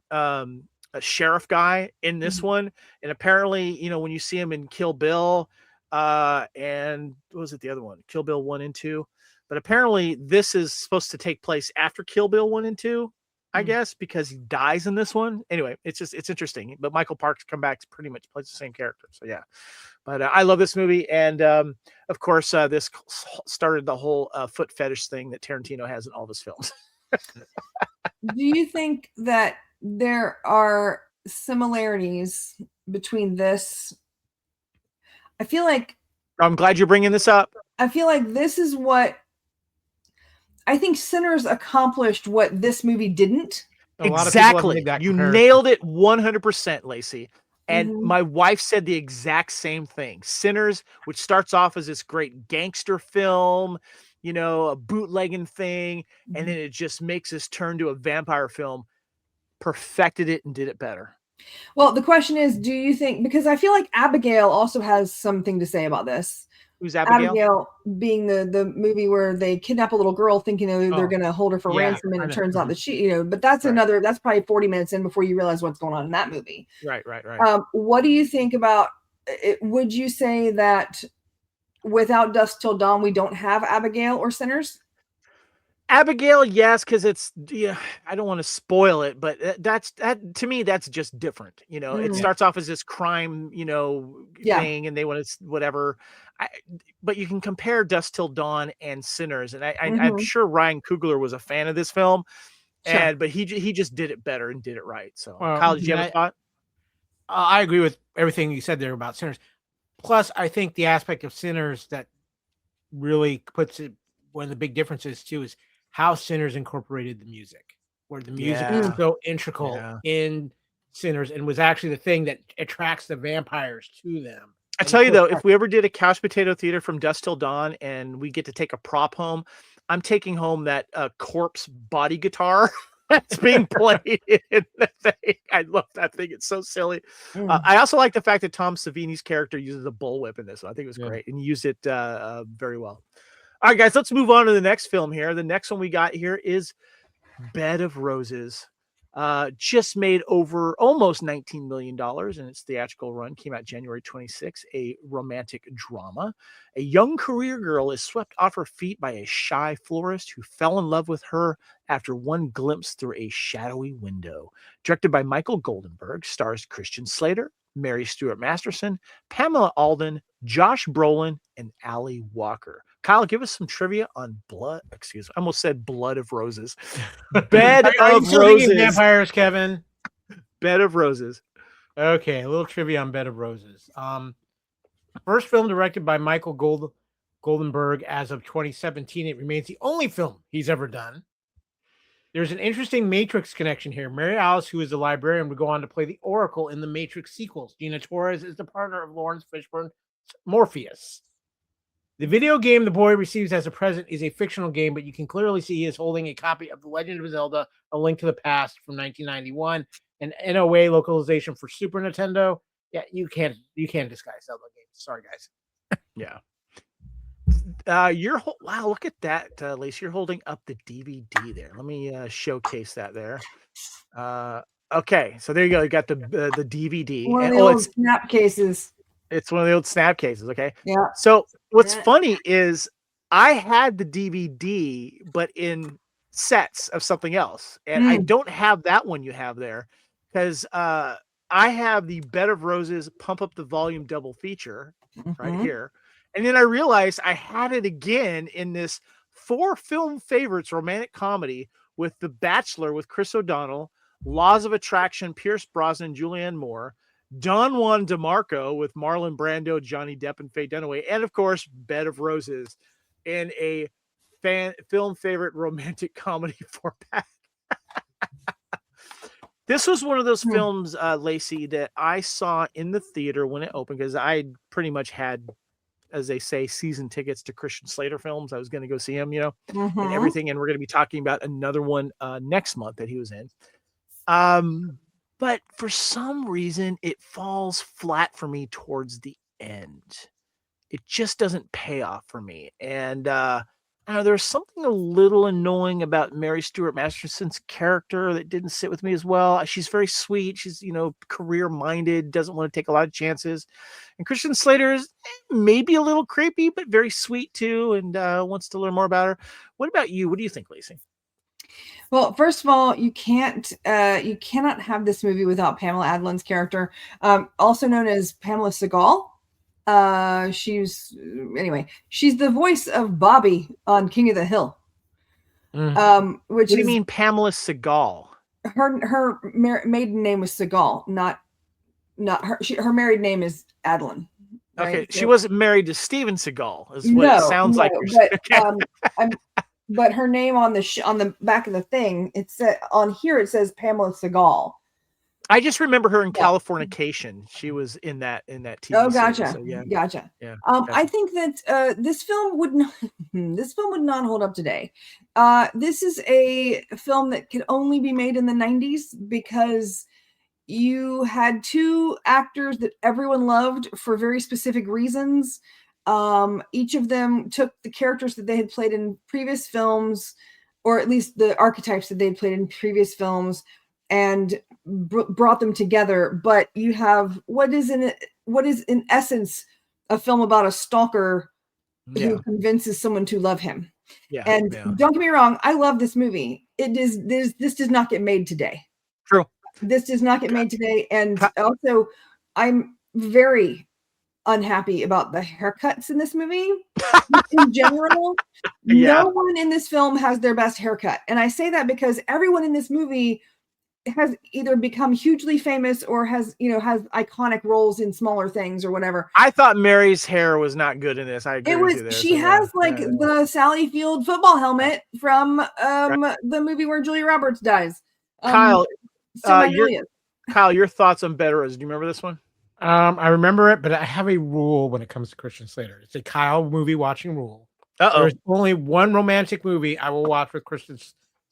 sheriff guy in this one. And apparently, when you see him in Kill Bill, and what was it, the other one? Kill Bill 1 and 2. But apparently this is supposed to take place after Kill Bill 1 and 2, I guess, because he dies in this one. Anyway, it's interesting. But Michael Parks come back to pretty much plays the same character. So yeah. But I love this movie. And of course, this started the whole foot fetish thing that Tarantino has in all of his films. Do you think that there are similarities between this? I feel like, I'm glad you're bringing this up. I feel like this is what I think Sinners accomplished what this movie didn't. Exactly. You nailed it 100%, Lacey. And my wife said the exact same thing. Sinners, which starts off as this great gangster film, a bootlegging thing, and then it just makes this turn to a vampire film, perfected it and did it better. Well, the question is, do you think, because I feel like Abigail also has something to say about this. Who's Abigail? Abigail being the movie where they kidnap a little girl thinking they're going to hold her for ransom, and it turns out that she, but that's that's probably 40 minutes in before you realize what's going on in that movie. Right. What do you think about it? Would you say that without Dusk Till Dawn, we don't have Abigail or Sinners? Abigail, yes, because it's, I don't want to spoil it, but that to me, that's just different. It starts off as this crime, thing, and they want to whatever. but you can compare Dusk Till Dawn and Sinners, and I'm Mhm. sure Ryan Coogler was a fan of this film, Sure. but he just did it better and did it right. So, Well, Kyle, did you have a thought? I agree with everything you said there about Sinners. Plus, I think the aspect of Sinners that really puts it, one of the big differences too, is how Sinners incorporated the music, where the music is Yeah. so integral Yeah. in Sinners and was actually the thing that attracts the vampires to them. I And tell of you course, though, if we ever did a couch potato theater from Dusk Till Dawn and we get to take a prop home, I'm taking home that corpse body guitar that's being played in the thing. I love that thing. It's so silly. Mm. I also like the fact that Tom Savini's character uses a bullwhip in this one. I think it was Yeah. great and he used it very well. All right, guys, let's move on to the next film here. The next one we got here is Bed of Roses. Just made over almost $19 million in its theatrical run. Came out January 26, a romantic drama. A young career girl is swept off her feet by a shy florist who fell in love with her after one glimpse through a shadowy window. Directed by Michael Goldenberg, stars Christian Slater, Mary Stuart Masterson, Pamela Alden, Josh Brolin, and Ali Walker. Kyle, give us some trivia on I almost said Blood of Roses. Bed are you of still thinking Roses. vampires, Kevin? Bed of Roses. Okay, a little trivia on Bed of Roses. First film directed by Michael Goldenberg as of 2017. It remains the only film he's ever done. There's an interesting Matrix connection here. Mary Alice, who is the librarian, would go on to play the Oracle in the Matrix sequels. Gina Torres is the partner of Lawrence Fishburne's Morpheus. The video game the boy receives as a present is a fictional game, but you can clearly see he is holding a copy of The Legend of Zelda: A Link to the Past from 1991, an NOA localization for Super Nintendo. Yeah, you can't disguise Zelda games. Sorry, guys. Yeah. Wow, look at that, Lacey. You're holding up the DVD there. Let me showcase that there. Okay, so there you go. You got the DVD. One of And, the old it's snap cases. It's one of the old snap cases. Okay. Yeah. So what's Yeah. funny is I had the DVD, but in sets of something else. And I don't have that one you have there because I have the Bed of Roses Pump Up the Volume double feature right here. And then I realized I had it again in this 4 film favorites romantic comedy with The Bachelor with Chris O'Donnell, Laws of Attraction, Pierce Brosnan, Julianne Moore, Don Juan DeMarco with Marlon Brando, Johnny Depp, and Faye Dunaway, and of course, Bed of Roses in a film favorite romantic comedy 4-pack. This was one of those films, Lacey, that I saw in the theater when it opened because I pretty much had, as they say, season tickets to Christian Slater films. I was going to go see him, and everything. And we're going to be talking about another one next month that he was in. But for some reason, it falls flat for me towards the end. It just doesn't pay off for me. And I don't know, there's something a little annoying about Mary Stuart Masterson's character that didn't sit with me as well. She's very sweet. She's, career-minded, doesn't want to take a lot of chances. And Christian Slater is maybe a little creepy, but very sweet too, and wants to learn more about her. What about you? What do you think, Lacey? Well, first of all, you cannot have this movie without Pamela Adlin's character, also known as Pamela Segal. She's the voice of Bobby on King of the Hill. Which what do you mean Pamela Segal? Her maiden name was Segal, not her. Her married name is Adlin. Right? Okay, she wasn't married to Steven Seagal, is what it sounds like. But her name on the back of the thing, on here it says Pamela Segal. I just remember her in Californication. She was in that TV. Oh, gotcha. Series, so yeah. Gotcha. Yeah. I think that this film would not hold up today. This is a film that could only be made in the 90s because you had 2 actors that everyone loved for very specific reasons. Each of them took the characters that they had played in previous films, or at least the archetypes that they had played in previous films, and brought them together. But you have what is in essence a film about a stalker who convinces someone to love him. Don't get me wrong, I love this movie. This does not get made today. True. This does not get made today. And also, I'm very unhappy about the haircuts in this movie. In general, Yeah. no one in this film has their best haircut. And I say that because everyone in this movie has either become hugely famous or has iconic roles in smaller things or whatever. I thought Mary's hair was not good in this. I agree with you there. She has the Sally Field football helmet from the movie where Julia Roberts dies. Kyle, Magnolia. Kyle, your thoughts on Better Rose? Do you remember this one? I remember it, but I have a rule when it comes to Christian Slater. It's a Kyle movie watching rule. There's only one romantic movie I will watch with Christian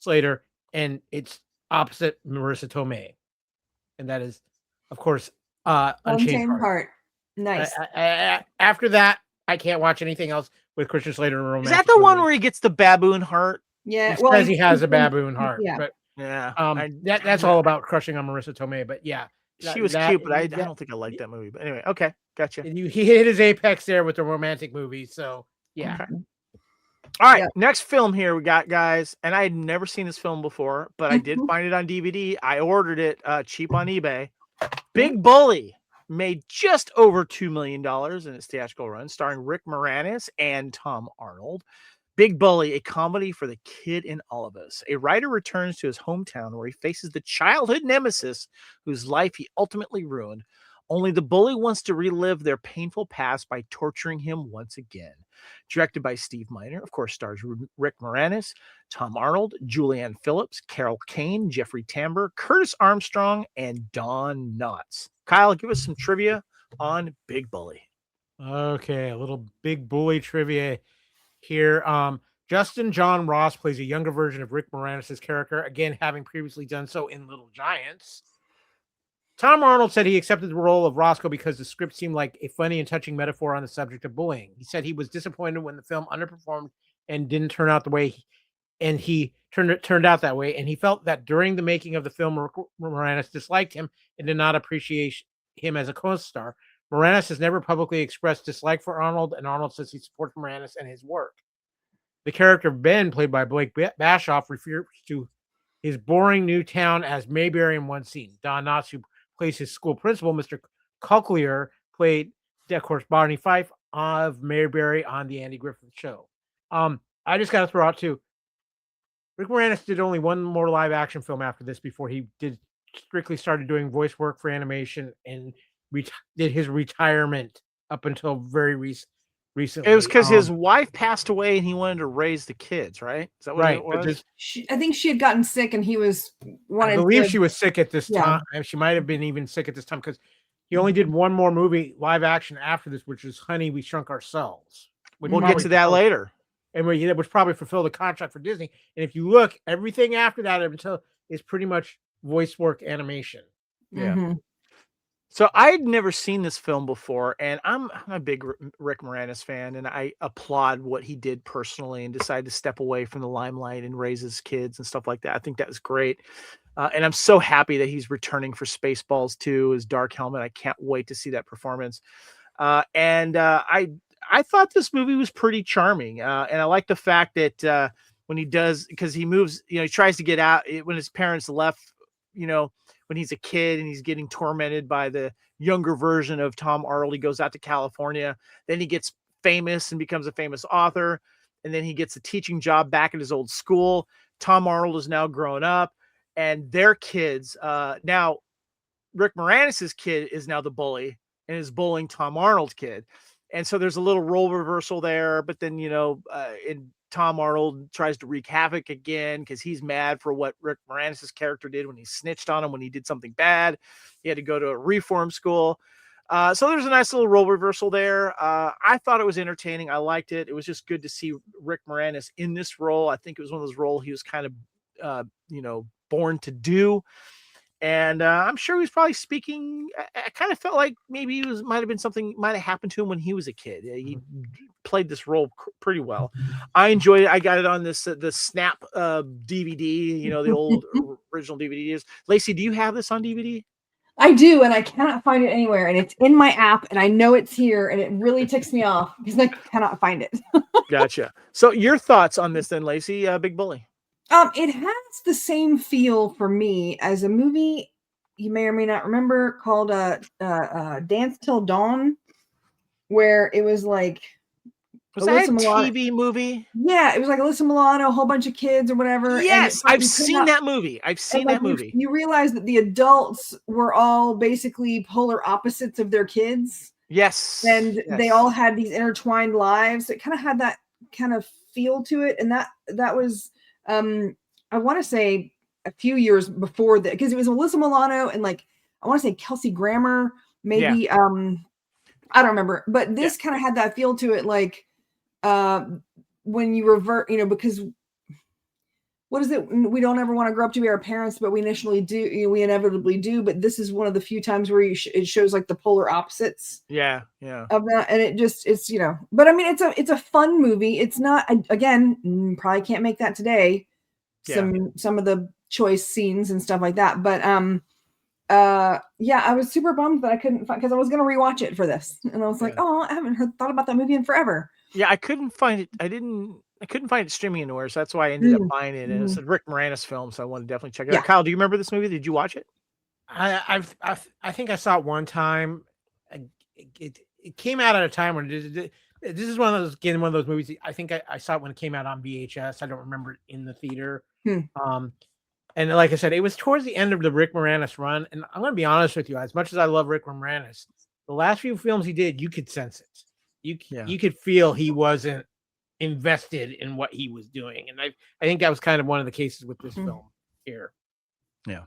Slater, and it's opposite Marissa Tomei, and that is, of course, Unchained Heart. Nice. After that, I can't watch anything else with Christian Slater in a romantic. Is that the one where he gets the baboon heart? Yeah, because he has a baboon heart. Yeah, but yeah. That's all about crushing on Marissa Tomei. But yeah, she was cute, but I don't think I liked that movie. But anyway, okay, gotcha. He hit his apex there with the romantic movie. So yeah. Okay. All right, next film here we got, guys, and I had never seen this film before, but I did find it on DVD. I ordered it cheap on eBay. Big Bully made just over $2 million in its theatrical run, starring Rick Moranis and Tom Arnold. Big Bully, a comedy for the kid in all of us. A writer returns to his hometown where he faces the childhood nemesis whose life he ultimately ruined. Only the bully wants to relive their painful past by torturing him once again. Directed by Steve Miner, of course, stars Rick Moranis, Tom Arnold, Julianne Phillips, Carol Kane, Jeffrey Tambor, Curtis Armstrong, and Don Knotts. Kyle, give us some trivia on Big Bully. Okay, a little Big Bully trivia here. Justin John Ross plays a younger version of Rick Moranis' character, again, having previously done so in Little Giants. Tom Arnold said he accepted the role of Roscoe because the script seemed like a funny and touching metaphor on the subject of bullying. He said he was disappointed when the film underperformed and didn't turn out the way he turned out that way. And he felt that during the making of the film, Moranis disliked him and did not appreciate him as a co-star. Moranis has never publicly expressed dislike for Arnold, and Arnold says he supports Moranis and his work. The character Ben, played by Blake Bashoff, refers to his boring new town as Mayberry in one scene. Don Knotts, who plays his school principal, Mr. Cochlear, played, of course, Barney Fife of Mayberry on the Andy Griffith Show. I just got to throw out too, Rick Moranis did only one more live action film after this before he strictly started doing voice work for animation and did his retirement up until very recently. It was because his wife passed away and he wanted to raise the kids, right? Is that what it was? I think she had gotten sick and he was I believe she was sick at this time. She might have been even sick at this time because he only did one more movie live action after this, which is Honey, We Shrunk Ourselves. We'll get to that later. And that was probably fulfilled the contract for Disney. And if you look, everything after that is pretty much voice work animation. Yeah. Mm-hmm. So I had never seen this film before, and I'm a big Rick Moranis fan, and I applaud what he did personally and decided to step away from the limelight and raise his kids and stuff like that. I think that was great. And I'm so happy that he's returning for Spaceballs 2 as Dark Helmet. I can't wait to see that performance. I thought this movie was pretty charming. And I like the fact that when he does, because he moves, he tries to get out when his parents left, when he's a kid and he's getting tormented by the younger version of Tom Arnold. He goes out to California, then he gets famous and becomes a famous author. And then he gets a teaching job back at his old school. Tom Arnold is now grown up and their kids. Now Rick Moranis's kid is now the bully and is bullying Tom Arnold's kid. And so there's a little role reversal there, but then, Tom Arnold tries to wreak havoc again because he's mad for what Rick Moranis' character did when he snitched on him when he did something bad. He had to go to a reform school. So there's a nice little role reversal there. I thought it was entertaining. I liked it. It was just good to see Rick Moranis in this role. I think it was one of those roles he was kind of, born to do. And I'm sure he was probably speaking. I kind of felt like maybe might have been something might have happened to him when he was a kid. He played this role pretty well. I enjoyed it. I got it on the Snap DVD, the old original DVDs. Lacey, do you have this on DVD? I do, and I cannot find it anywhere. And it's in my app, and I know it's here, and it really ticks me off because I cannot find it. Gotcha. So your thoughts on this then, Lacey, Big Bully? It has the same feel for me as a movie you may or may not remember called Dance Till Dawn. where it was like Was that a Milano. TV movie? Yeah, it was like Alyssa Milano, a whole bunch of kids or whatever. Yes, and I've seen that movie. I've seen like that movie. You realize that the adults were all basically polar opposites of their kids. Yes. And yes. they all had these intertwined lives. It kind of had that kind of feel to it. And that was, I want to say a few years before that, because it was Alyssa Milano and like, I want to say Kelsey Grammer, maybe, I don't remember, but this kind of had that feel to it. Like, when you revert, because what is it? We don't ever want to grow up to be our parents, but we initially do. We inevitably do. But this is one of the few times where it shows like the polar opposites. Yeah. Of that, and it's But I mean, it's a fun movie. It's not, again, probably can't make that today. Some of the choice scenes and stuff like that. But I was super bummed that I couldn't find, because I was going to rewatch it for this, and I was like, oh, I haven't thought about that movie in forever. Yeah, I couldn't find it. I couldn't find it streaming anywhere, so that's why I ended up buying it. And it's a Rick Moranis film, so I wanted to definitely check it out. Kyle, do you remember this movie? Did you watch it? I think I saw it one time. It came out at a time when this is one of those movies. I think I saw it when it came out on VHS. I don't remember it in the theater. And like I said, it was towards the end of the Rick Moranis run. And I'm going to be honest with you, as much as I love Rick Moranis, the last few films he did, you could sense it. You could feel he wasn't invested in what he was doing. And I think that was kind of one of the cases with this film here. Yeah.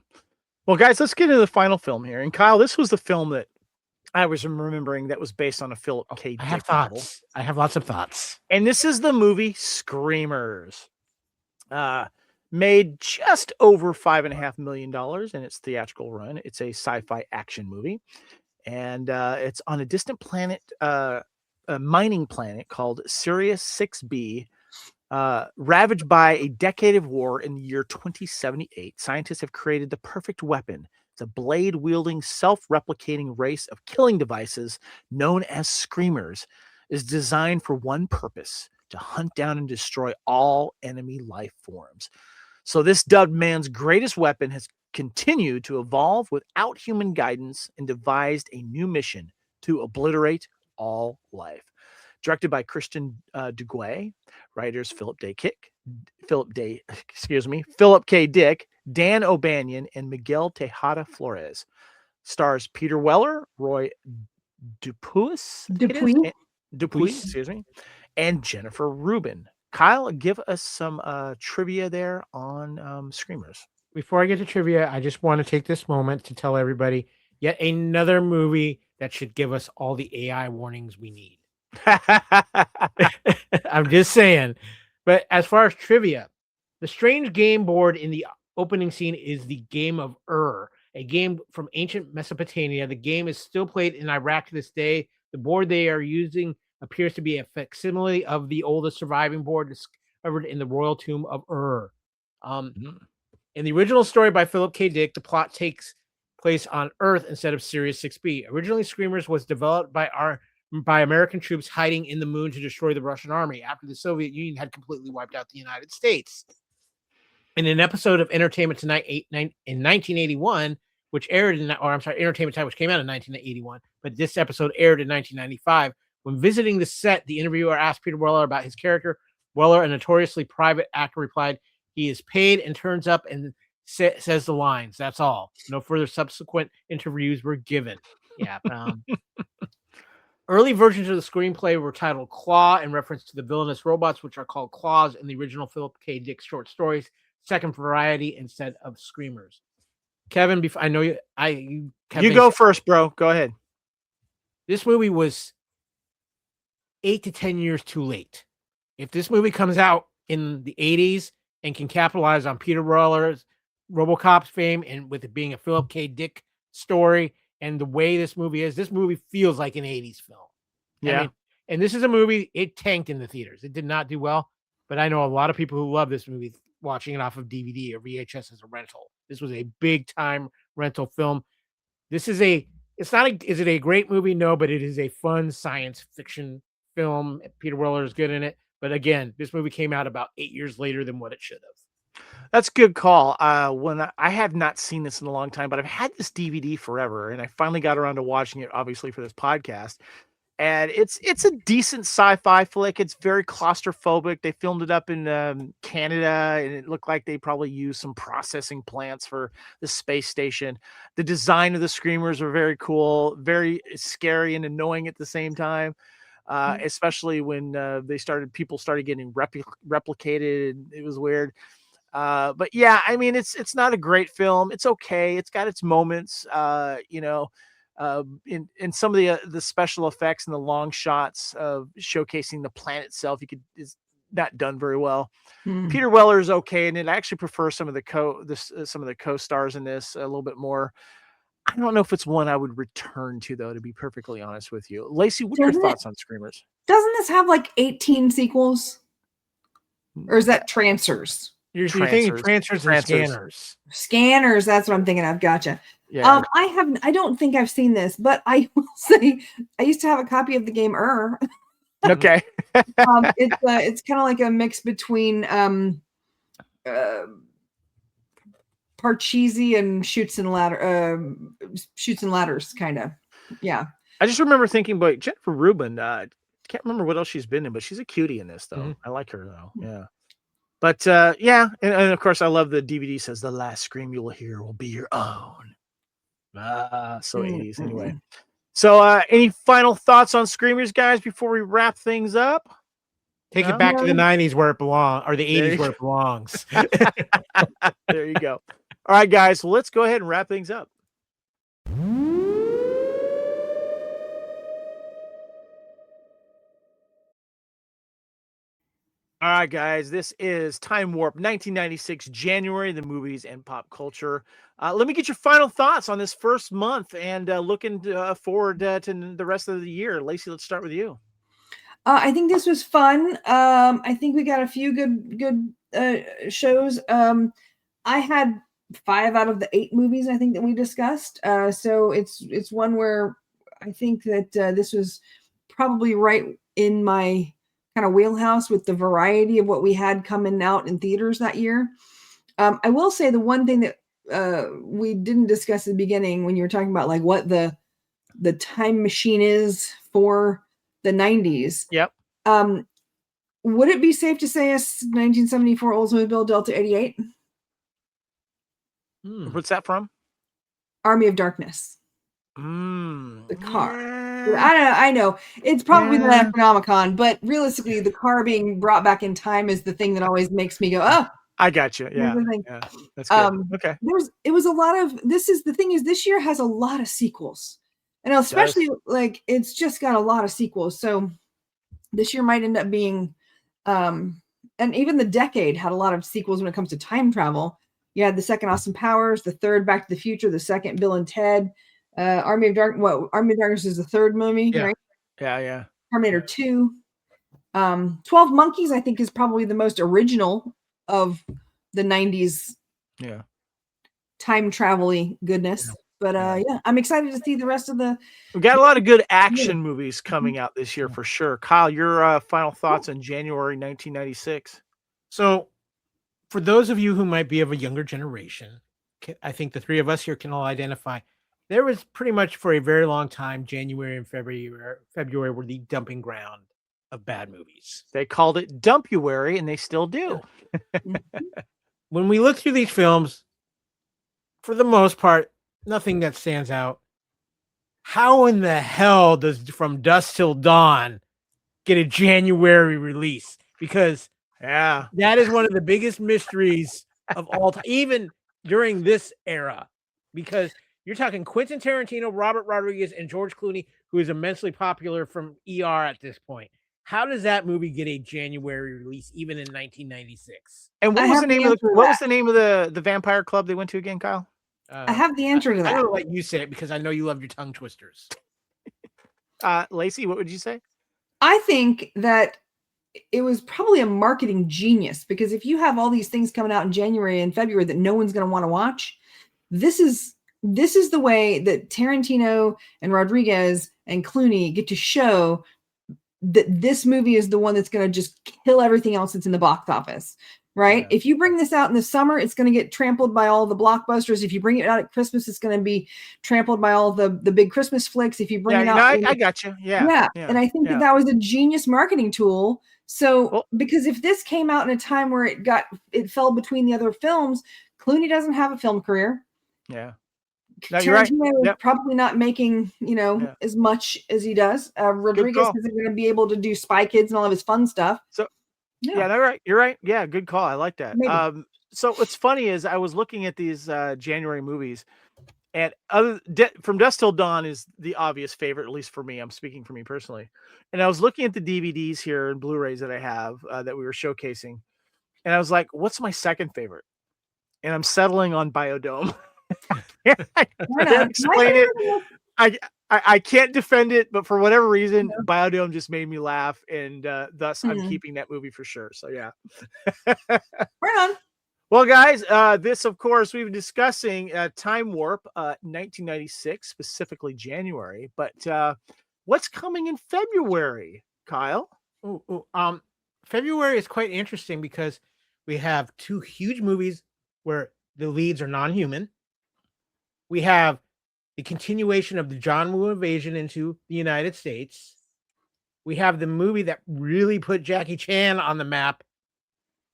Well, guys, let's get into the final film here. And Kyle, this was the film that I was remembering that was based on a Philip K. Dick I have novel. thoughts. I have lots of thoughts. And this is the movie Screamers. Made just over $5.5 million in its theatrical run. It's a sci-fi action movie. And it's on a distant planet, a mining planet called Sirius 6B, ravaged by a decade of war in the year 2078. Scientists have created the perfect weapon. It's a blade-wielding, self-replicating race of killing devices known as Screamers. Is designed for one purpose: to hunt down and destroy all enemy life forms. So this dubbed man's greatest weapon has continued to evolve without human guidance and devised a new mission to obliterate all life. Directed by Christian Duguay, writers Philip K. Dick, Dan O'Banion, and Miguel Tejada Flores. Stars Peter Weller, Roy Dupuis, excuse me, and Jennifer Rubin. Kyle, give us some trivia there on Screamers. Before I get to trivia, I just want to take this moment to tell everybody yet another movie that should give us all the AI warnings we need. I'm just saying. But as far as trivia, the strange game board in the opening scene is the game of Ur, a game from ancient Mesopotamia. The game is still played in Iraq to this day. The board they are using appears to be a facsimile of the oldest surviving board discovered in the royal tomb of Ur. In the original story by Philip K. Dick, the plot takes place on Earth instead of Sirius 6B. Originally, Screamers was developed by American troops hiding in the moon to destroy the Russian army after the Soviet Union had completely wiped out the United States. In an episode of Entertainment Tonight in 1981, which aired Entertainment Tonight, which came out in 1981, but this episode aired in 1995. When visiting the set, the interviewer asked Peter Weller about his character. Weller, a notoriously private actor, replied, "He is paid and turns up and says the lines. That's all. No further subsequent interviews were given." Yeah. Early versions of the screenplay were titled Claw in reference to the villainous robots, which are called Claws in the original Philip K. Dick short stories. Second variety instead of Screamers. Kevin, I know you. You go first, bro. Go ahead. This movie was 8 to 10 years too late. If this movie comes out in the 80s and can capitalize on Peter Weller's RoboCop's fame and with it being a Philip K. Dick story and the way this movie feels like an 80s film. Yeah. I mean, and this is a movie, it tanked in the theaters. It did not do well, but I know a lot of people who love this movie watching it off of DVD or VHS as a rental. This was a big time rental film. Is it a great movie? No, but it is a fun science fiction film. Peter Weller is good in it. But again, this movie came out about 8 years later than what it should have. That's a good call. When I have not seen this in a long time, but I've had this DVD forever, and I finally got around to watching it, obviously, for this podcast. And it's a decent sci-fi flick. It's very claustrophobic. They filmed it up in Canada, and it looked like they probably used some processing plants for the space station. The design of the screamers were very cool, very scary and annoying at the same time. Especially when people started getting replicated. And it was weird. But yeah, I mean, it's not a great film. It's okay. It's got its moments. In some of the special effects and the long shots of showcasing the planet itself, is not done very well. Peter Weller is okay, and I actually prefer some of the co-stars in this a little bit more. I don't know if it's one I would return to, though, to be perfectly honest with you. Lacey, what are your thoughts on Screamers? Doesn't this have like 18 sequels? Or is that Trancers? You're thinking Trancers and Scanners. Scanners, that's what I'm thinking of. Gotcha. Yeah. I don't think I've seen this, but I will say I used to have a copy of the game Okay. It's kind of like a mix between Parcheesi and Shoots and Ladders, kind of. Yeah. I just remember thinking, but Jennifer Rubin, can't remember what else she's been in, but she's a cutie in this, though. Mm-hmm. I like her, though. Yeah. But yeah, and of course, I love the DVD says the last scream you will hear will be your own. So 80s anyway. So any final thoughts on Screamers, guys, before we wrap things up? Take it back to the 90s where it belongs, or the 80s where it belongs. There you go. All right, guys, well, let's go ahead and wrap things up. All right, guys, this is Time Warp 1996, January, the movies and pop culture. Let me get your final thoughts on this first month and looking forward to the rest of the year. Lacey, let's start with you. I think this was fun. I think we got a few good shows. I had 5 out of the 8 movies I think that we discussed. So it's one where I think that this was probably right in my kind of wheelhouse with the variety of what we had coming out in theaters that year. I will say the one thing that we didn't discuss at the beginning when you were talking about like what the time machine is for the 90s. Yep. Would it be safe to say a 1974 Oldsmobile Delta 88? What's that from? Army of Darkness. The car. I know. It's probably the Necronomicon, but realistically, the car being brought back in time is the thing that always makes me go, oh. I got you. Yeah. That's good. Okay. It was a lot of, this year has a lot of sequels. And especially like, it's just got a lot of sequels. So this year might end up being, and even the decade had a lot of sequels when it comes to time travel. You had the second Austin Powers, the third Back to the Future, the second Bill and Ted, Army of Darkness is the third movie, right? Yeah. Terminator 2. 12 Monkeys, I think, is probably the most original of the 90s time travel-y goodness. But I'm excited to see the rest of the... We've got a lot of good action movies coming out this year for sure. Kyle, your final thoughts on January 1996? So, for those of you who might be of a younger generation, I think the three of us here can all identify, there was pretty much for a very long time, January and February were the dumping ground of bad movies. They called it Dumpuary, and they still do. When we look through these films, for the most part, nothing that stands out. How in the hell does From Dusk Till Dawn get a January release? Because that is one of the biggest mysteries of all time, even during this era, because you're talking Quentin Tarantino, Robert Rodriguez, and George Clooney, who is immensely popular from ER at this point. How does that movie get a January release, even in 1996? And what was the name of the vampire club they went to again, Kyle? I have the answer to that. I don't let you say it because I know you love your tongue twisters. Lacey, what would you say? I think that it was probably a marketing genius, because if you have all these things coming out in January and February that no one's going to want to watch, this is the way that Tarantino and Rodriguez and Clooney get to show that this movie is the one that's going to just kill everything else that's in the box office. right? Yeah. If you bring this out in the summer, it's going to get trampled by all the blockbusters. If you bring it out at Christmas, it's going to be trampled by all the big Christmas flicks. If you bring it out, I got you. Yeah. yeah. Yeah. And I think yeah. that was a genius marketing tool. So, Well, because if this came out in a time where it fell between the other films, Clooney doesn't have a film career. Yeah. No, you're right. Tarantino is Yep. probably not making, as much as he does. Rodriguez isn't going to be able to do Spy Kids and all of his fun stuff. So, yeah, no, right. You're right. Yeah, good call. I like that. Maybe. So what's funny is I was looking at these January movies, and From Dusk Till Dawn is the obvious favorite, at least for me. I'm speaking for me personally. And I was looking at the DVDs here and Blu-rays that I have that we were showcasing, and I was like, "What's my second favorite?" And I'm settling on Biodome. I can't explain it. I can't defend it, but for whatever reason, Biodome just made me laugh, and thus I'm keeping that movie for sure. So yeah. Right on. Well, guys, this, of course, we've been discussing Time Warp 1996, specifically January. But what's coming in February, Kyle? February is quite interesting because we have two huge movies where the leads are non-human. We have the continuation of the John Woo invasion into the United States. We have the movie that really put Jackie Chan on the map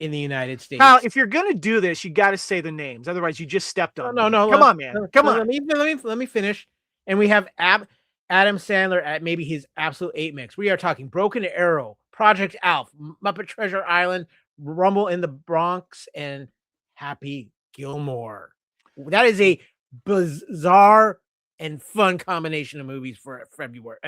in the United States. Kyle, if you're gonna do this, you got to say the names. Otherwise, you just stepped on. No. Come on, man. Come on. Let me finish. And we have Adam Sandler at maybe his absolute 8 mix. We are talking Broken Arrow, Project Alf, Muppet Treasure Island, Rumble in the Bronx, and Happy Gilmore. That is a bizarre and fun combination of movies for February.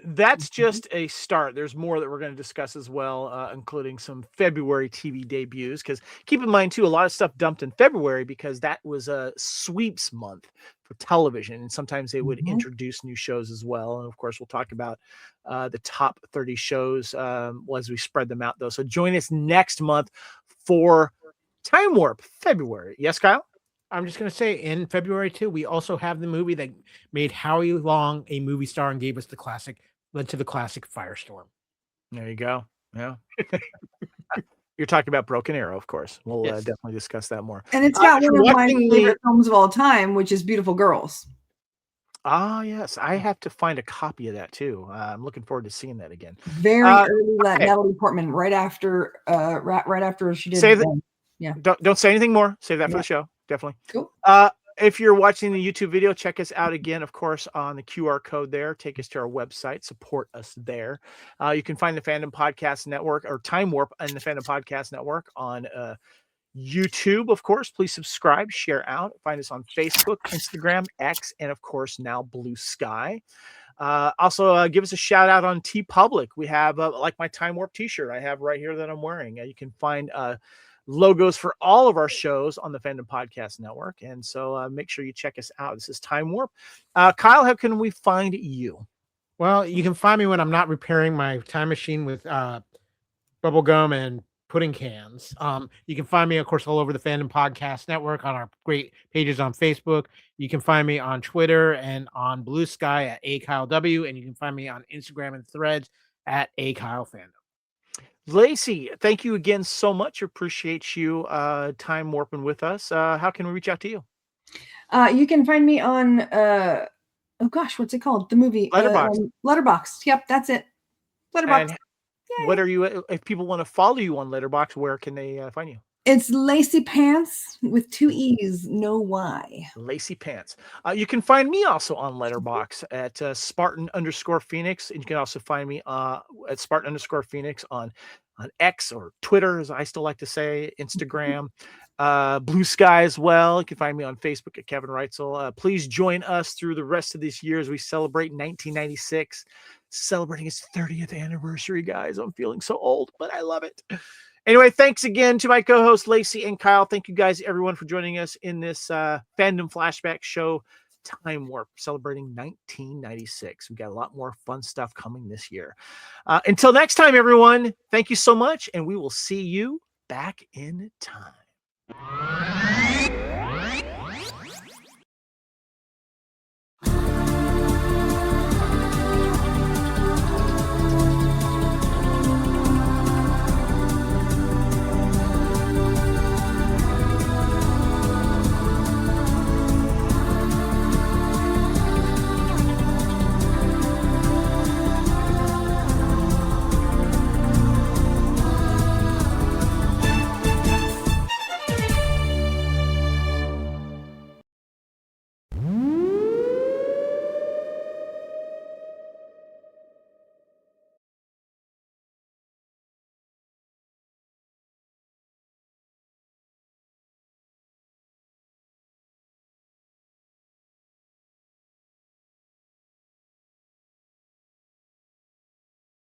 That's just a start. There's more that we're going to discuss as well, including some February TV debuts. Because keep in mind, too, a lot of stuff dumped in February because that was a sweeps month for television. And sometimes they would introduce new shows as well. And of course, we'll talk about the top 30 shows as we spread them out, though. So join us next month for Time Warp February. Yes, Kyle? I'm just going to say in February, too, we also have the movie that made Howie Long a movie star and led to the classic Firestorm. There you go. Yeah. You're talking about Broken Arrow, of course. We'll definitely discuss that more. And it's got one of my favorite films of all time, which is Beautiful Girls. Ah, yes. I have to find a copy of that, too. I'm looking forward to seeing that again. Very early Natalie Portman, right after she did. Save it. Yeah. Don't say anything more. Save that for the show. Definitely. Cool. If you're watching the YouTube video, check us out again, of course, on the QR code there. Take us to our website. Support us there. You can find the Fandom Podcast Network or Time Warp and the Fandom Podcast Network on YouTube, of course. Please subscribe, share out. Find us on Facebook, Instagram, X, and, of course, now Blue Sky. Also, give us a shout out on TeePublic. We have, like my Time Warp t-shirt I have right here that I'm wearing. You can find logos for all of our shows on the Fandom Podcast Network. And so make sure you check us out. This is Time Warp. Kyle, how can we find you? Well, you can find me when I'm not repairing my time machine with bubble gum and pudding cans. You can find me, of course, all over the Fandom Podcast Network on our great pages on Facebook. You can find me on Twitter and on Blue Sky at AKyleW. And you can find me on Instagram and Threads at AKyleFandom. Lacey, thank you again so much. Appreciate you time warping with us. How can we reach out to you? You can find me on what's it called? The movie Letterboxd. Letterboxd. Yep, that's it. Letterboxd. What are you? If people want to follow you on Letterboxd, where can they find you? It's Lacey Pants with 2 E's, no Y. Lacey Pants. You can find me also on Letterboxd at Spartan_Phoenix. And you can also find me at Spartan_Phoenix on X or Twitter, as I still like to say, Instagram, Blue Sky as well. You can find me on Facebook at Kevin Reitzel. Please join us through the rest of this year as we celebrate 1996, celebrating its 30th anniversary, guys. I'm feeling so old, but I love it. Anyway, thanks again to my co-hosts, Lacey and Kyle. Thank you guys, everyone, for joining us in this Fandom Flashback show, Time Warp, celebrating 1996. We've got a lot more fun stuff coming this year. Until next time, everyone, thank you so much, and we will see you back in time.